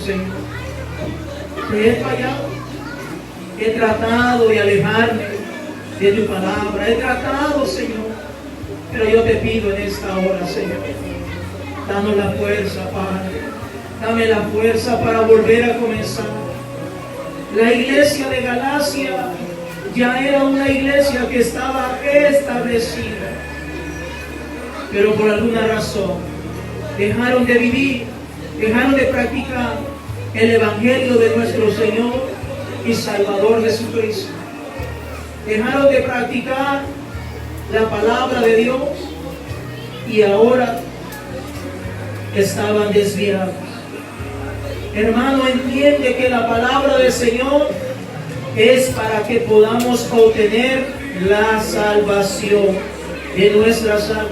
[SPEAKER 1] Señor, te he fallado, he tratado de alejarme de tu palabra, he tratado, Señor, pero yo te pido en esta hora, Señor, danos la fuerza, Padre, dame la fuerza para volver a comenzar. La iglesia de Galacia ya era una iglesia que estaba establecida, pero por alguna razón dejaron de vivir, dejaron de practicar el Evangelio de nuestro Señor y Salvador Jesucristo. Dejaron de practicar la palabra de Dios y ahora estaban desviados. Hermano, entiende que la palabra del Señor es para que podamos obtener la salvación de nuestras almas.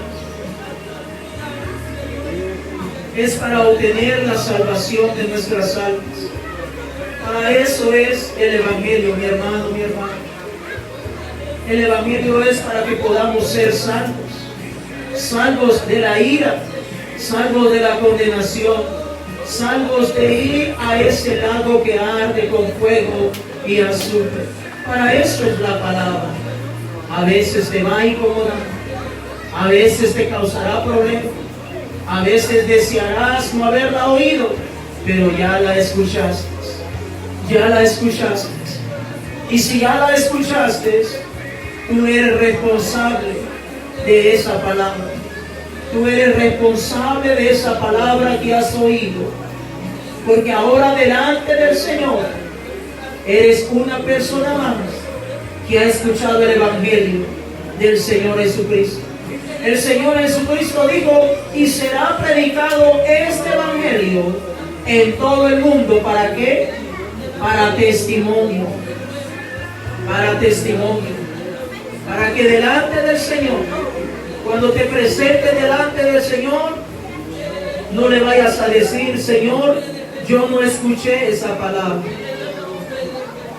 [SPEAKER 1] Es para obtener la salvación de nuestras almas. Para eso es el Evangelio, mi hermano, mi hermana. El Evangelio es para que podamos ser salvos. Salvos de la ira, salvos de la condenación, salvos de ir a ese lago que arde con fuego y azufre. Para eso es la palabra. A veces te va a incomodar, a veces te causará problemas, a veces desearás no haberla oído, pero ya la escuchaste. Ya la escuchaste. Y si ya la escuchaste, tú eres responsable de esa palabra. Tú eres responsable de esa palabra que has oído. Porque ahora delante del Señor eres una persona más que ha escuchado el Evangelio del Señor Jesucristo. El Señor Jesucristo dijo, y será predicado este Evangelio en todo el mundo. ¿Para qué? Para testimonio. Para testimonio. Para que delante del Señor, cuando te presentes delante del Señor, no le vayas a decir, Señor, yo no escuché esa palabra.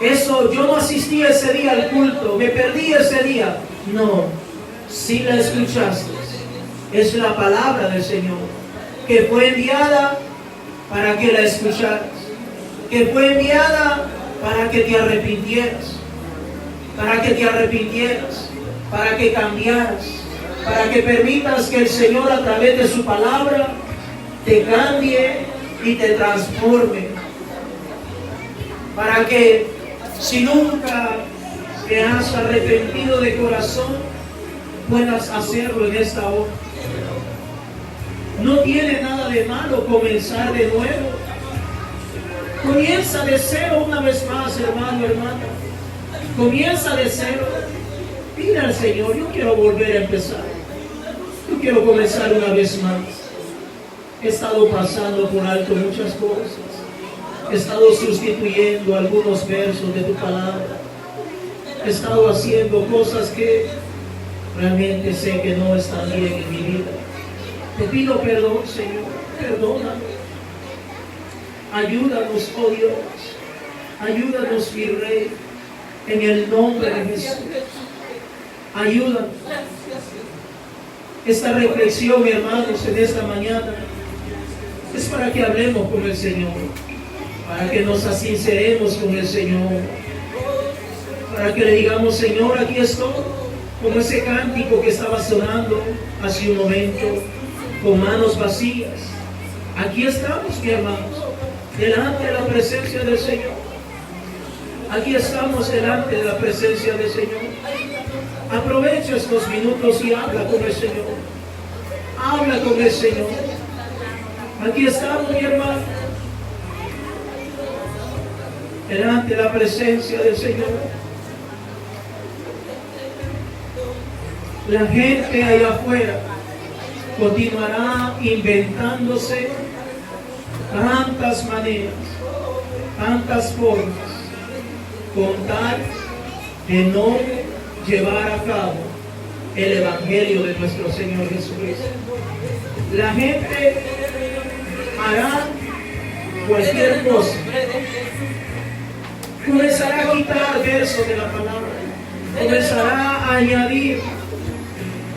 [SPEAKER 1] Eso, yo no asistí ese día al culto, me perdí ese día. No, si la escuchaste, es la palabra del Señor, que fue enviada para que la escucharas, que fue enviada para que te arrepintieras, para que te arrepintieras, para que cambiaras, para que permitas que el Señor a través de su palabra te cambie y te transforme, para que si nunca te has arrepentido de corazón, puedas hacerlo en esta hora. No tiene nada de malo comenzar de nuevo. Comienza de cero una vez más, hermano, hermana. Comienza de cero. Dile al Señor, yo quiero volver a empezar. Yo quiero comenzar una vez más. He estado pasando por alto muchas cosas. He estado sustituyendo algunos versos de tu palabra. He estado haciendo cosas que realmente sé que no están bien en mi vida. Te pido perdón, Señor. Perdóname. Ayúdanos, oh Dios. Ayúdanos, mi Rey. En el nombre de Jesús. Ayúdanos. Esta reflexión, hermanos, en esta mañana es para que hablemos con el Señor, para que nos sinceremos con el Señor, para que le digamos, Señor, aquí estoy, como ese cántico que estaba sonando hace un momento, con manos vacías. Aquí estamos, mi hermanos, delante de la presencia del Señor. Aquí estamos delante de la presencia del Señor. Aprovecha estos minutos y habla con el Señor. Habla con el Señor. Aquí estamos, mi hermano, delante de la presencia del Señor. La gente allá afuera continuará inventándose tantas maneras, tantas formas, con tal de no llevar a cabo el Evangelio de nuestro Señor Jesucristo. La gente hará cualquier cosa. Comenzará a quitar versos de la palabra. Comenzará a añadir.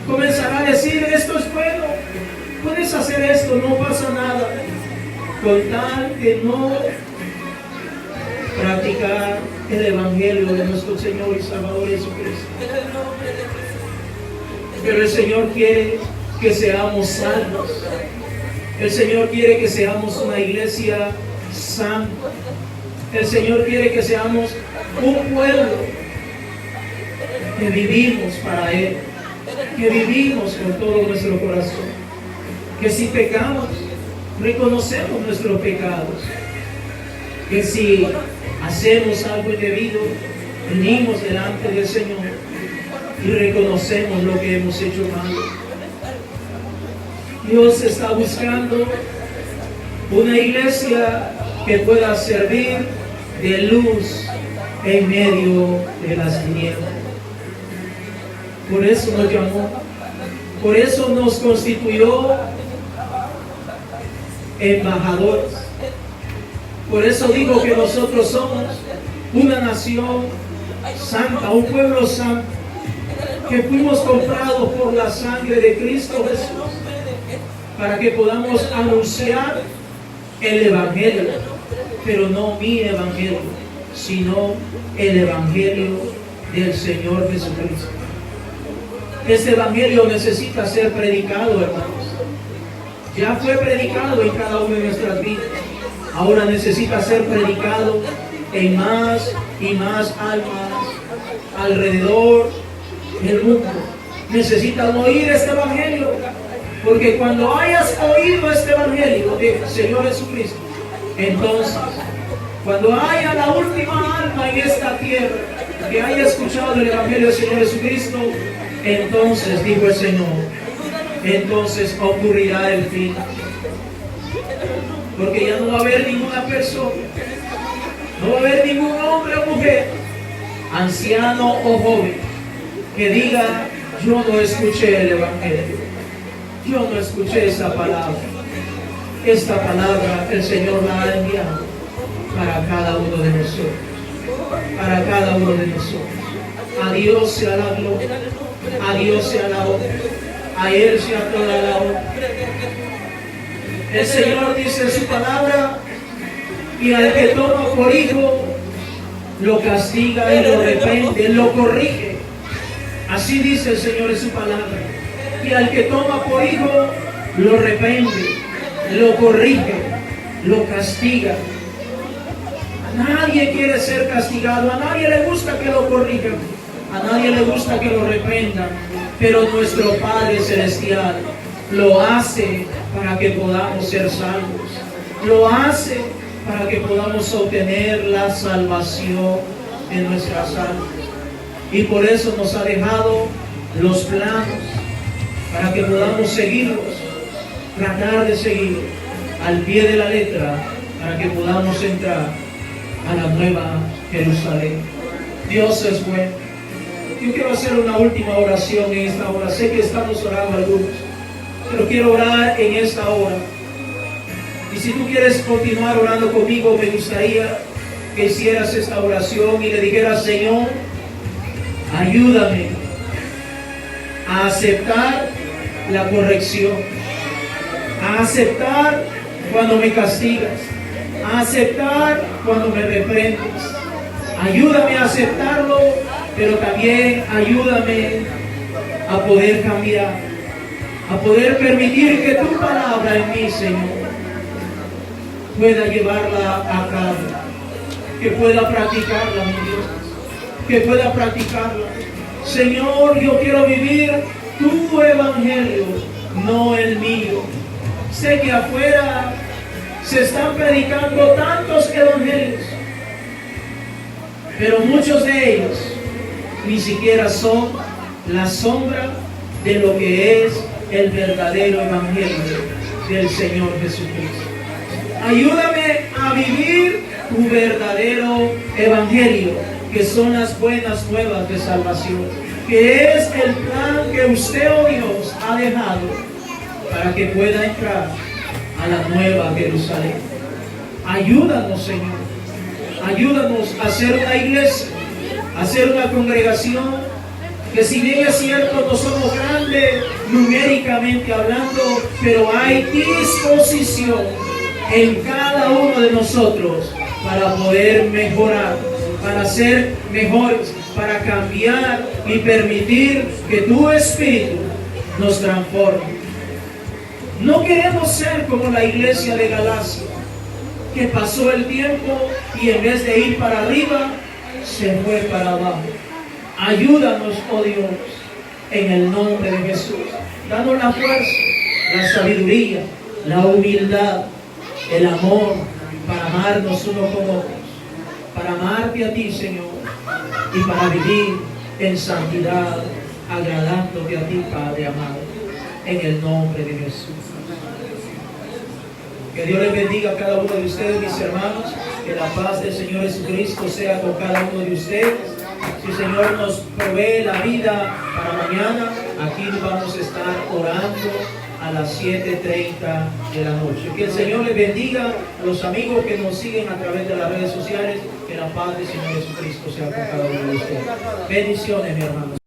[SPEAKER 1] Comenzará a decir, esto es bueno. Puedes hacer esto, no pasa nada. Con tal de no practicar el Evangelio de nuestro Señor y Salvador Jesucristo. Pero el Señor quiere que seamos salvos. El Señor quiere que seamos una iglesia santa. El Señor quiere que seamos un pueblo que vivimos para Él, que vivimos con todo nuestro corazón, que si pecamos, reconocemos nuestros pecados, que si hacemos algo indebido, venimos delante del Señor y reconocemos lo que hemos hecho mal. Dios está buscando una iglesia que pueda servir de luz en medio de las tinieblas. Por eso nos llamó, por eso nos constituyó embajadores. Por eso digo que nosotros somos una nación santa, un pueblo santo, que fuimos comprados por la sangre de Cristo Jesús, para que podamos anunciar el Evangelio, pero no mi Evangelio, sino el Evangelio del Señor Jesucristo. Este Evangelio necesita ser predicado, hermanos. Ya fue predicado en cada una de nuestras vidas. Ahora necesita ser predicado en más y más almas alrededor del mundo. Necesitan oír este Evangelio, porque cuando hayas oído este Evangelio del Señor Jesucristo, entonces, cuando haya la última alma en esta tierra que haya escuchado el Evangelio del Señor Jesucristo, entonces, dijo el Señor, entonces ocurrirá el fin. Porque ya no va a haber ninguna persona, no va a haber ningún hombre o mujer, anciano o joven, que diga, yo no escuché el Evangelio, yo no escuché esa palabra. Esta palabra el Señor la ha enviado para cada uno de nosotros. para cada uno de nosotros. A Dios sea la gloria, a Dios sea la honra, a Él sea toda la honra. El Señor dice en su palabra, y al que toma por hijo, lo castiga y lo reprende, lo corrige. Así dice el Señor en su palabra. Y al que toma por hijo, lo reprende, lo corrige, lo castiga. Nadie quiere ser castigado, a nadie le gusta que lo corrijan, a nadie le gusta que lo reprendan, pero nuestro Padre Celestial lo hace para que podamos ser salvos, lo hace para que podamos obtener la salvación de nuestras almas. Y por eso nos ha dejado los planos para que podamos seguirlos, tratar de seguir al pie de la letra, para que podamos entrar a la nueva Jerusalén. Dios es bueno. Yo quiero hacer una última oración en esta hora. Sé que estamos orando algunos, pero quiero orar en esta hora. Y si tú quieres continuar orando conmigo, me gustaría que hicieras esta oración y le dijeras: Señor, ayúdame a aceptar la corrección, a aceptar cuando me castigas, a aceptar cuando me reprendes. Ayúdame a aceptarlo, pero también ayúdame a poder cambiar, a poder permitir que tu palabra en mí, Señor, pueda llevarla a cabo, que pueda practicarla, mi Dios, que pueda practicarla. Señor, yo quiero vivir tu evangelio, no el mío. Sé que afuera se están predicando tantos evangelios, pero muchos de ellos ni siquiera son la sombra de lo que es el verdadero evangelio del Señor Jesucristo. Ayúdame a vivir tu verdadero evangelio, que son las buenas nuevas de salvación, que es el plan que usted, oh Dios, ha dejado para que pueda entrar a la nueva Jerusalén. Ayúdanos, Señor. Ayúdanos a hacer una iglesia, a hacer una congregación que, si bien es cierto, no somos grandes numéricamente hablando, pero hay disposición en cada uno de nosotros para poder mejorar, para ser mejores, para cambiar y permitir que tu Espíritu nos transforme. No queremos ser como la iglesia de Galacia, que pasó el tiempo y en vez de ir para arriba, se fue para abajo. Ayúdanos, oh Dios, en el nombre de Jesús. Danos la fuerza, la sabiduría, la humildad, el amor para amarnos unos con otros, para amarte a ti, Señor, y para vivir en santidad, agradándote a ti, Padre amado, en el nombre de Jesús. Que Dios les bendiga a cada uno de ustedes, mis hermanos. Que la paz del Señor Jesucristo sea con cada uno de ustedes. Si el Señor nos provee la vida para mañana, aquí vamos a estar orando a las 7:30 de la noche. Que el Señor les bendiga a los amigos que nos siguen a través de las redes sociales. Que la paz del Señor Jesucristo sea con cada uno de ustedes. Bendiciones, mi hermano.